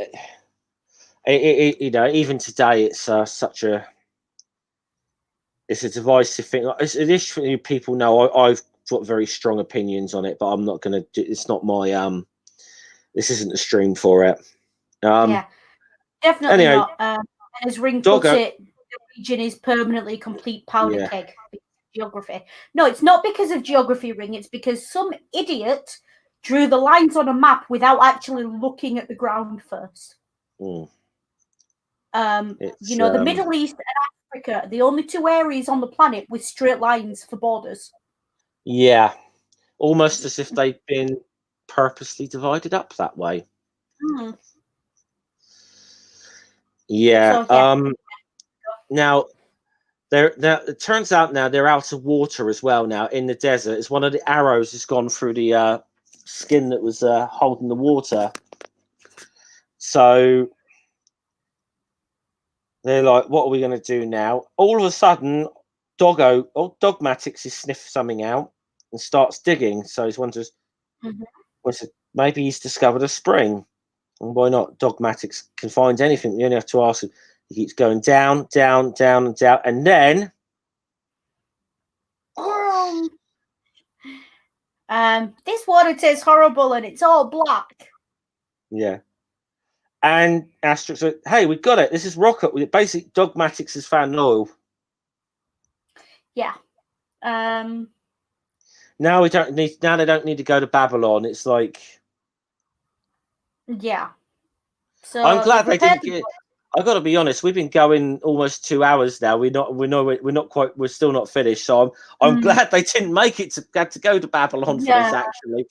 you know, even today, it's such a divisive thing. It's an issue. People know I've got very strong opinions on it, but I'm not going to. It's not my This isn't the stream for it. Yeah, definitely anyway, not. As Ring puts it, the region is permanently complete powder keg. Geography. No, it's not because of geography, Ring. It's because some idiot drew the lines on a map without actually looking at the ground first. You know, the Middle East and Africa, the only two areas on the planet with straight lines for borders. Yeah, almost as if they've been purposely divided up that way. Yeah. So, now, it turns out now they're out of water as well. Now in the desert, it's one of the arrows has gone through the skin that was holding the water. So they're like, "What are we going to do now?" All of a sudden, Dogmatix is sniffing something out and starts digging. So he wonders, maybe he's discovered a spring. And why not? Dogmatix can find anything. You only have to ask him. He keeps going down, down, down, and down, and then this water tastes horrible and it's all black. Yeah. And Asterix said, "Hey, we got it. This is rocket. Basically, Dogmatix has found oil." Yeah. Now they don't need to go to Babylon. It's like, yeah. So I'm glad they didn't get. I got to be honest. We've been going almost 2 hours now. We're still not finished. So I'm glad they didn't make it to go to Babylon for this actually.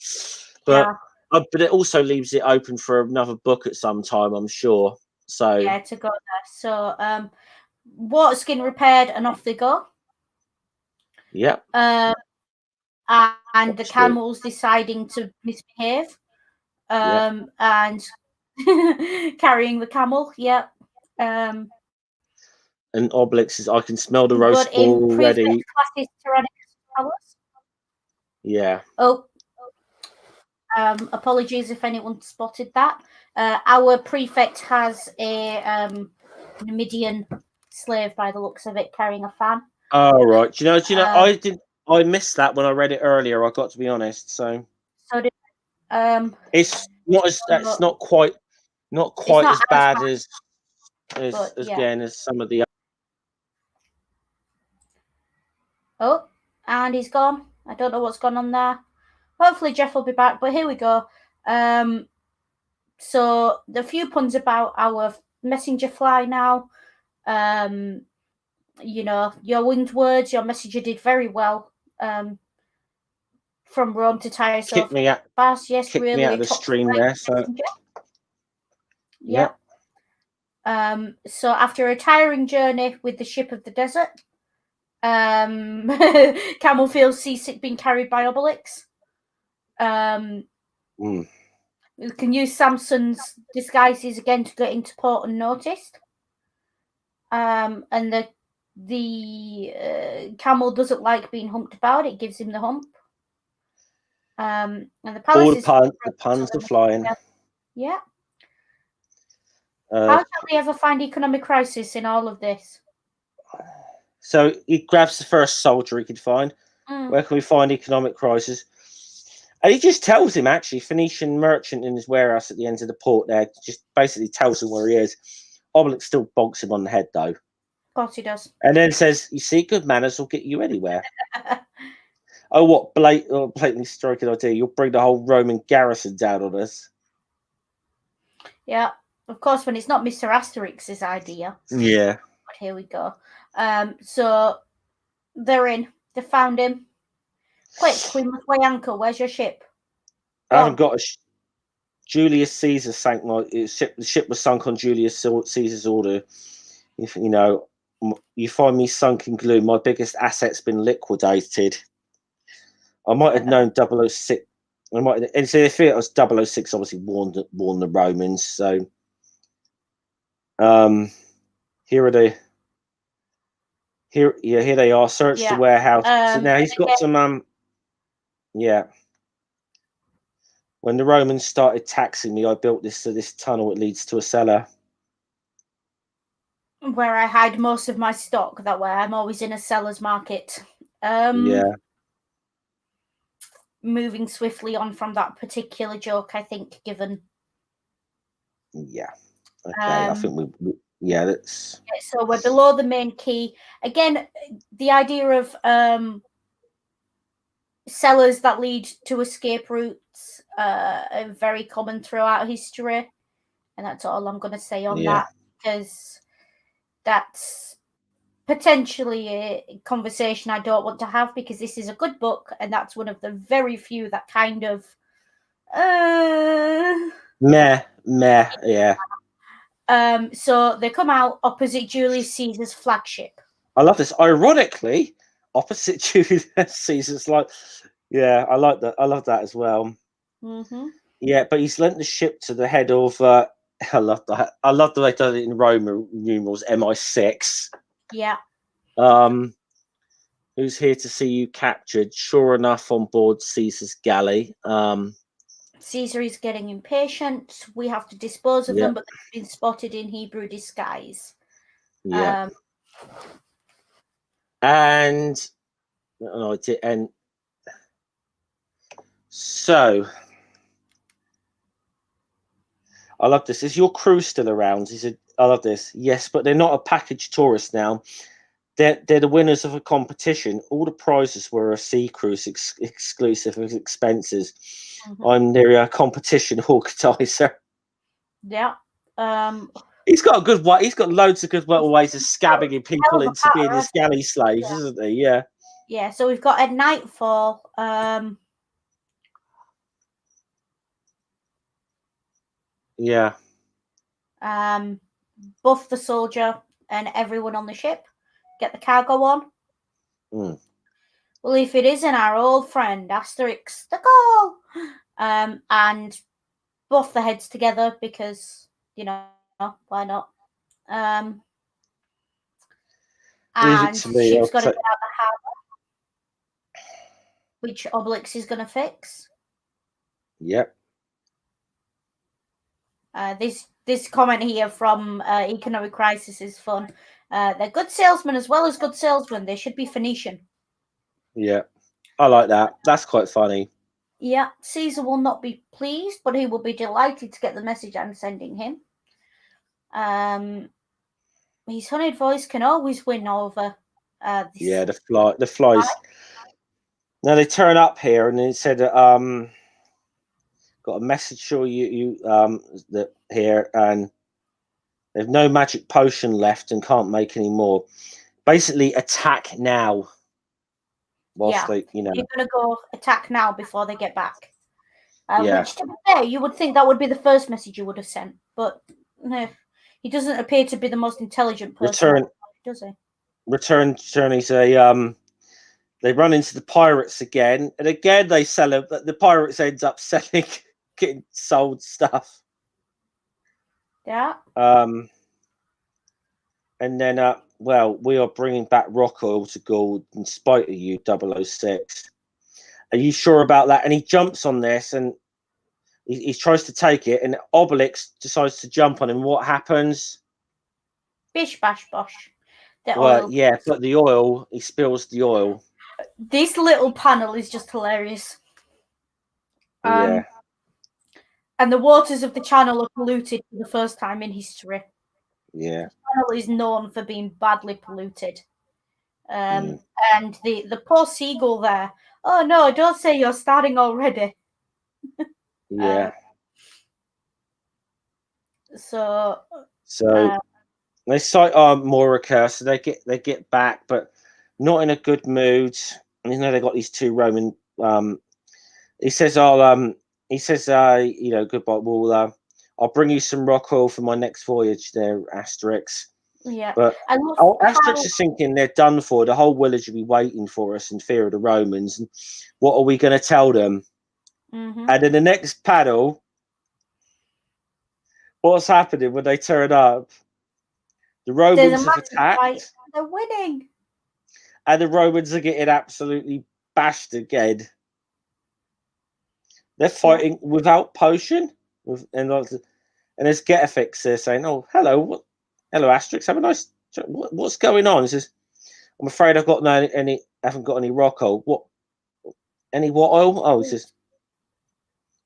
But but it also leaves it open for another book at some time, I'm sure. So yeah, to go there. So water skin repaired and off they go. Yeah. And the camels deciding to misbehave. And carrying the camel. Yeah. And Obelix is. I can smell the roast ball already. Yeah. Oh. Apologies if anyone spotted that. Our prefect has a Numidian slave by the looks of it carrying a fan. Oh right. Do you know? I missed that when I read it earlier. I got to be honest. So did. It's That's not quite as bad as again as some of the. Oh, and he's gone. I don't know what's gone on there. Hopefully Jeff will be back, but here we go. So the few puns about our messenger fly now. You know, your winged words, your messenger did very well. From Rome to Tyre so fast. Yes, kicked really. Me out of the stream there. So. Yep. So after a tiring journey with the ship of the desert, Camel feels seasick being carried by Obelix. We can use Samson's disguises again to get into port unnoticed. And the camel doesn't like being humped about. It gives him the hump. And the palace all the puns are flying. Yeah. How shall we ever find Ekonomikrisis in all of this? So he grabs the first soldier he could find. Where can we find Ekonomikrisis? And he just tells him, actually, Phoenician merchant in his warehouse at the end of the port there, just basically tells him where he is. Obelix still bonks him on the head, though. Of course he does. And then says, you see, good manners will get you anywhere. Oh, what blatantly striking idea. You'll bring the whole Roman garrison down on us. Yeah. Of course, when it's not Mr. Asterix's idea. Yeah. But here we go. So they're in. They found him. Quick, we must weigh anchor. Where's your ship? I haven't got Julius Caesar sank the ship was sunk on Julius Caesar's order. If you know, you find me sunk in gloom. My biggest asset's been liquidated. I might have known 006. And so if it was 006, obviously warned the Romans. So, here are they. Here they are. Search the warehouse. So now he's got some. Yeah. When the Romans started taxing me, I built this tunnel. It leads to a cellar where I hide most of my stock. That way, I'm always in a seller's market. Yeah. Moving swiftly on from that particular joke, I think, given. Yeah. Okay. I think that's. So we're below the main quay again. The idea of cellars that lead to escape routes are very common throughout history, and that's all I'm going to say on that, because that's potentially a conversation I don't want to have, because this is a good book, and that's one of the very few that kind of meh, yeah. So they come out opposite Julius Caesar's flagship. I love this. Ironically, opposite Julius Caesar's, like, yeah, I like that. I love that as well. Yeah, but he's lent the ship to the head of. I love that. I love the way they done it in Roman numerals, MI6. Yeah. Who's here to see you captured? Sure enough, on board Caesar's galley. Caesar is getting impatient. We have to dispose of them, but they've been spotted in Hebrew disguise. Yeah. And so I love this. Is your crew still around? He said, I love this. Yes, but they're not a package tourist now. They're the winners of a competition. All the prizes were a sea cruise exclusive of expenses. I'm their competition organizer. Yeah. He's got a good way. He's got loads of good ways of scabbing people into being his galley slaves, isn't he? Yeah. Yeah. So we've got at nightfall. Yeah. Buff the soldier and everyone on the ship. Get the cargo on. Well, if it isn't our old friend Asterix, the goal. And buff the heads together because, you know, why not? And the ship's got to get out the harbour, which Obelix is going to fix. Yep. This comment here from Ekonomikrisis is fun. They're good salesmen as well as good salesmen. They should be Phoenician. Yeah, I like that. That's quite funny. Yeah, Caesar will not be pleased, but he will be delighted to get the message I'm sending him. His honeyed voice can always win over this. Yeah, the flies. Now they turn up here and they said, got a message for you that here, and there's no magic potion left and can't make any more. Basically, attack now. Whilst they, you're gonna go attack now before they get back. Yeah. Which, to be fair, you would think that would be the first message you would have sent, but no, he doesn't appear to be the most intelligent person. Does he? Return journeys. They run into the pirates again, and again they sell them. The pirates ends up selling, getting sold stuff. Yeah. And then, well, we are bringing back rock oil to gold in spite of you, 006. Are you sure about that? And he jumps on this, and he tries to take it, and Obelix decides to jump on him. What happens? Bish bash bosh. Well, yeah, but the oil, he spills the oil. This little panel is just hilarious. Yeah. And the waters of the channel are polluted for the first time in history. Yeah. The channel is known for being badly polluted. And the poor seagull there. Oh no, don't say you're starting already. Yeah. So they sight Morica, so they get back, but not in a good mood. And you know they got these two Roman. He says, goodbye. I'll bring you some rock oil for my next voyage there, Asterix. Yeah. But Asterix is thinking they're done for. The whole village will be waiting for us in fear of the Romans. And what are we going to tell them? And in the next panel, what's happening when they turn up? The Romans have attacked. Fight. They're winning. And the Romans are getting absolutely bashed again. They're fighting without potion. And there's Getafix there saying, "Oh, hello, Asterix. Have a nice. What's going on?" He says, "I'm afraid I've got haven't got any rock oil. What? Any what oil? Oh," he says,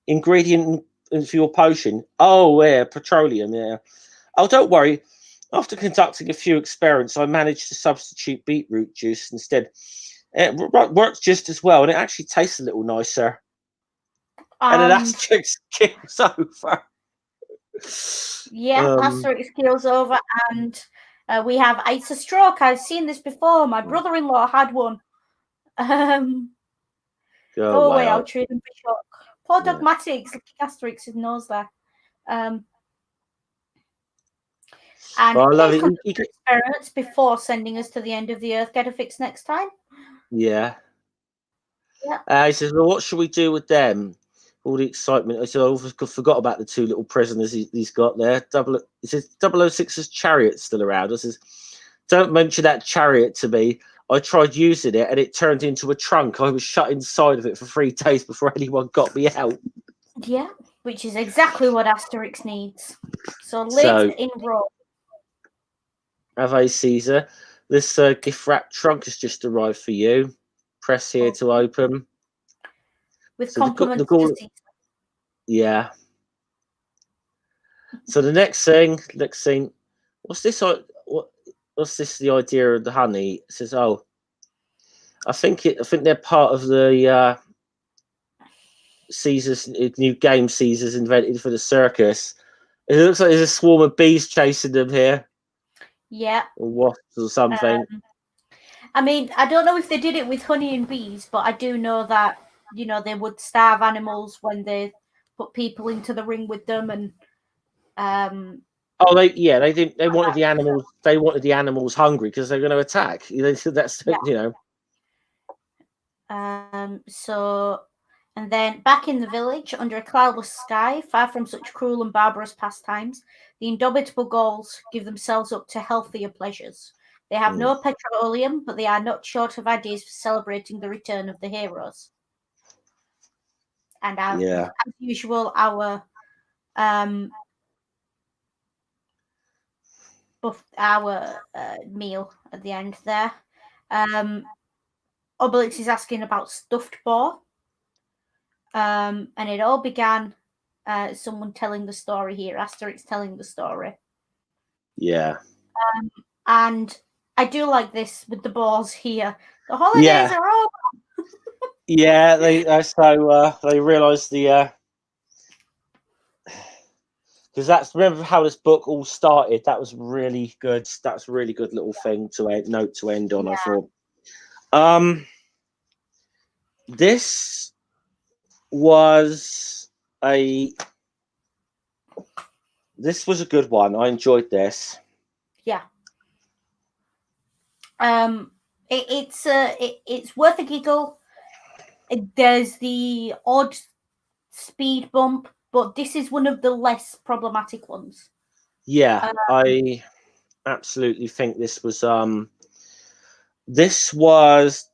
"ingredient for your potion. Oh, yeah, petroleum. Yeah. Oh, don't worry. After conducting a few experiments, I managed to substitute beetroot juice instead. It works just as well, and it actually tastes a little nicer." And then Asterix kills over. Yeah, Asterix kills over, and we have, "It's a stroke. I've seen this before. My brother-in-law had one." Go away, I'll treat him for shock. Poor Dogmatics, look at Asterix's nose there. And experiments before sending us to the end of the earth. Get a fix next time. Yeah. He says, "Well, what should we do with them?" All the excitement. I said, "I forgot about the two little prisoners he's got there." He says, 006's chariot's still around. I says, "Don't mention that chariot to me. I tried using it and it turned into a trunk. I was shut inside of it for 3 days before anyone got me out." Yeah, which is exactly what Asterix needs. So live in Rome. Ave Caesar. This gift wrapped trunk has just arrived for you. Press here to open. With compliments to Caesar. Yeah. So the next scene, what's this? What's this? The idea of the honey? It says, "Oh, I think they're part of the Caesar's new game Caesar's invented for the circus." It looks like there's a swarm of bees chasing them here. Yeah. Or wasps or something. I mean, I don't know if they did it with honey and bees, but I do know that, they would starve animals when they put people into the ring with them, and they didn't. They wanted the animals. They wanted the animals hungry because they're going to attack. That's So, and then back in the village, under a cloudless sky, far from such cruel and barbarous pastimes, the indomitable Gauls give themselves up to healthier pleasures. They have no petroleum, but they are not short of ideas for celebrating the return of the heroes. And as usual, our meal at the end there. Obelix is asking about stuffed boar. And it all began someone telling the story here, Asterix telling the story. Yeah. And I do like this with the balls here. The holidays are over. Yeah, they realised because that's, remember how this book all started. That was really good. That's a really good little thing to note to end on. I thought. This was a good one. I enjoyed this. Yeah. It's worth a giggle. There's the odd speed bump, but this is one of the less problematic ones. Yeah, I absolutely think this was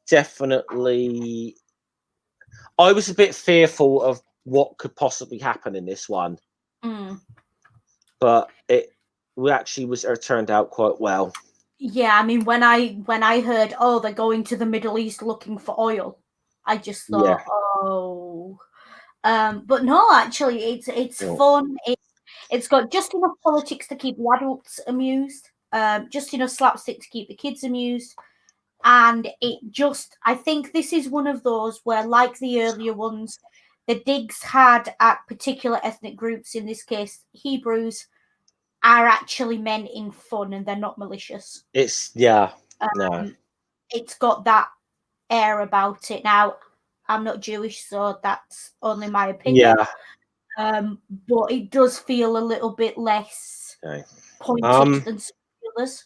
definitely. I was a bit fearful of what could possibly happen in this one, but it turned out quite well. Yeah, I mean, when I heard, oh, they're going to the Middle East looking for oil, I just thought, oh. But no, actually, it's fun. It's got just enough politics to keep the adults amused, just enough slapstick to keep the kids amused, and I think this is one of those where, like the earlier ones, the digs had at particular ethnic groups, in this case Hebrews, are actually meant in fun and they're not malicious. It's got that air about it. Now, I'm not Jewish, so that's only my opinion. But it does feel a little bit less pointed than some others.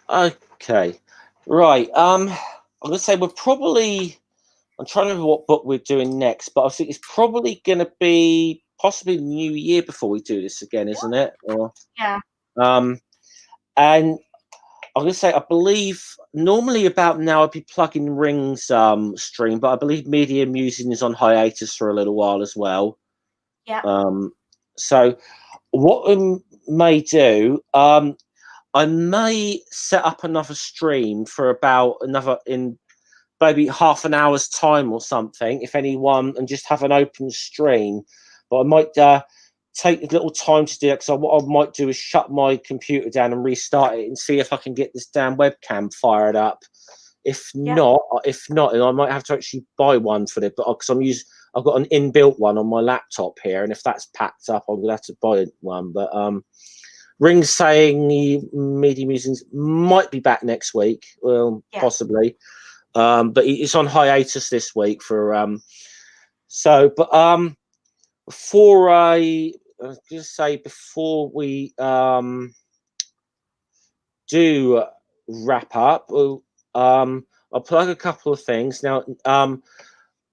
Okay, right. I'm gonna say we're probably. I'm trying to remember what book we're doing next, but I think it's probably going to be possibly New Year before we do this again, isn't it? Yeah. And I'm going to say, I believe normally about now I'd be plugging Ring's stream, but I believe Media Musing is on hiatus for a little while as well. Yeah. So what we may do, I may set up another stream for about in maybe half an hour's time or something, if anyone, and just have an open stream. But I might take a little time to do it, because what I might do is shut my computer down and restart it and see if I can get this damn webcam fired up. If not, and I might have to actually buy one for it, but because I've got an inbuilt one on my laptop here, and if that's packed up, I'm gonna have to buy one. But Ring's saying the Media Musings might be back next week. Well, possibly. But it's on hiatus this week for before we do wrap up, I'll plug a couple of things now.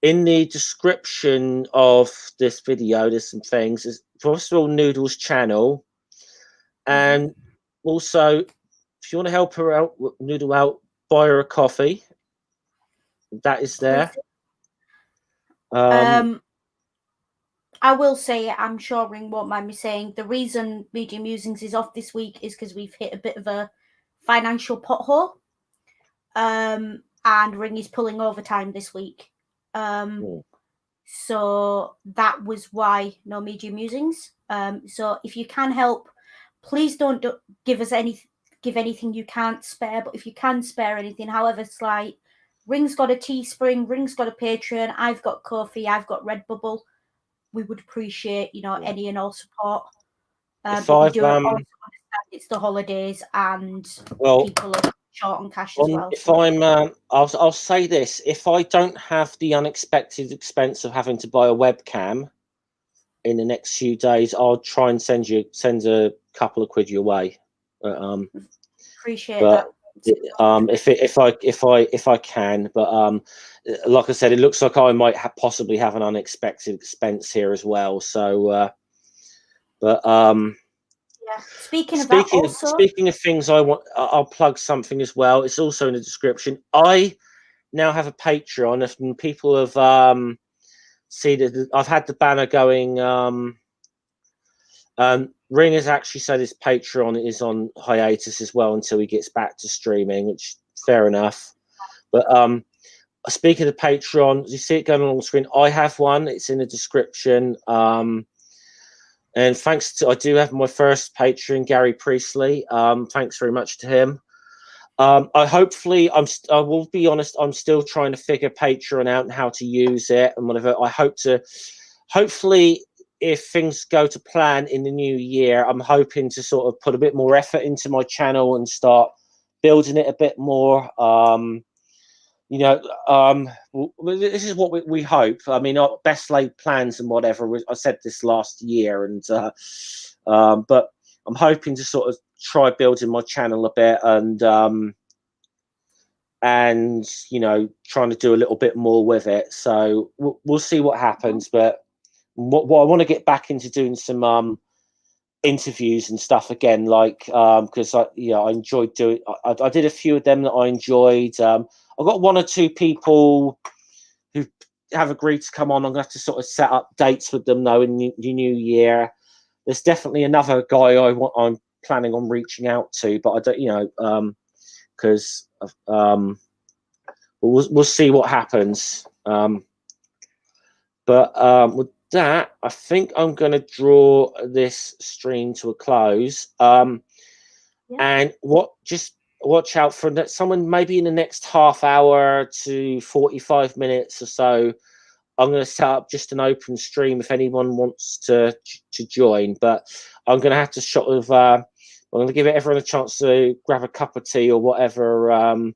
In the description of this video, there's some things. There's first of all Noodle's channel, and also if you want to help her out, Noodle out, buy her a coffee. That is there. I will say, I'm sure Ring won't mind me saying, the reason Media Musings is off this week is because we've hit a bit of a financial pothole. And Ring is pulling overtime this week. So that was why no Media Musings. So if you can help, please don't give anything you can't spare. But if you can spare anything, however slight, Ring's got a Teespring, Ring's got a Patreon, I've got Ko-fi, I've got Redbubble. We would appreciate, any and all support. But we do also understand it's the holidays and people are short on cash as well. If I'll say this: if I don't have the unexpected expense of having to buy a webcam in the next few days, I'll try and send a couple of quid your way. Appreciate that. If I can, but like I said, it looks like I might possibly have an unexpected expense here as well. So, Speaking of things, I'll plug something as well. It's also in the description. I now have a Patreon. If people have see that I've had the banner going. Ring has actually said his Patreon is on hiatus as well until he gets back to streaming, which fair enough. But speaking of Patreon, you see it going on the screen. I have one. It's in the description. And thanks to, I do have my first patron, Gary Priestley. Thanks very much to him. I will be honest, I'm still trying to figure Patreon out and how to use it and whatever. I hope to, hopefully, if things go to plan in the new year, I'm hoping to sort of put a bit more effort into my channel and start building it a bit more. You know, this is what we hope. I mean, our best laid plans and whatever. I said this last year, and but I'm hoping to sort of try building my channel a bit, and you know, trying to do a little bit more with it. So we'll see what happens. But what I want to get back into doing some interviews and stuff again, like because I enjoyed doing. I did a few of them that I enjoyed. I've got one or two people who have agreed to come on. I'm going to have to sort of set up dates with them though in the new year. There's definitely another guy I'm planning on reaching out to, but I don't, because we'll see what happens. But with that, I think I'm going to draw this stream to a close. And just watch out for that. Someone maybe in the next half hour to 45 minutes or so. I'm going to set up just an open stream if anyone wants to join. But I'm going to have to sort of. I'm going to give everyone a chance to grab a cup of tea or whatever. I'm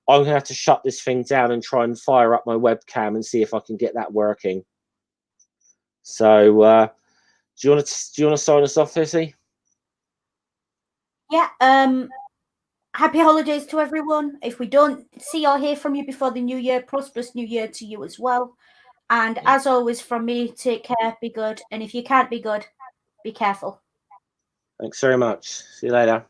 going to have to shut this thing down and try and fire up my webcam and see if I can get that working. So, do you want to sign us off, Izzy? Yeah. Happy holidays to everyone. If we don't see or hear from you before the new year, prosperous new year to you as well. And as always, from me, take care, be good. And if you can't be good, be careful. Thanks very much. See you later.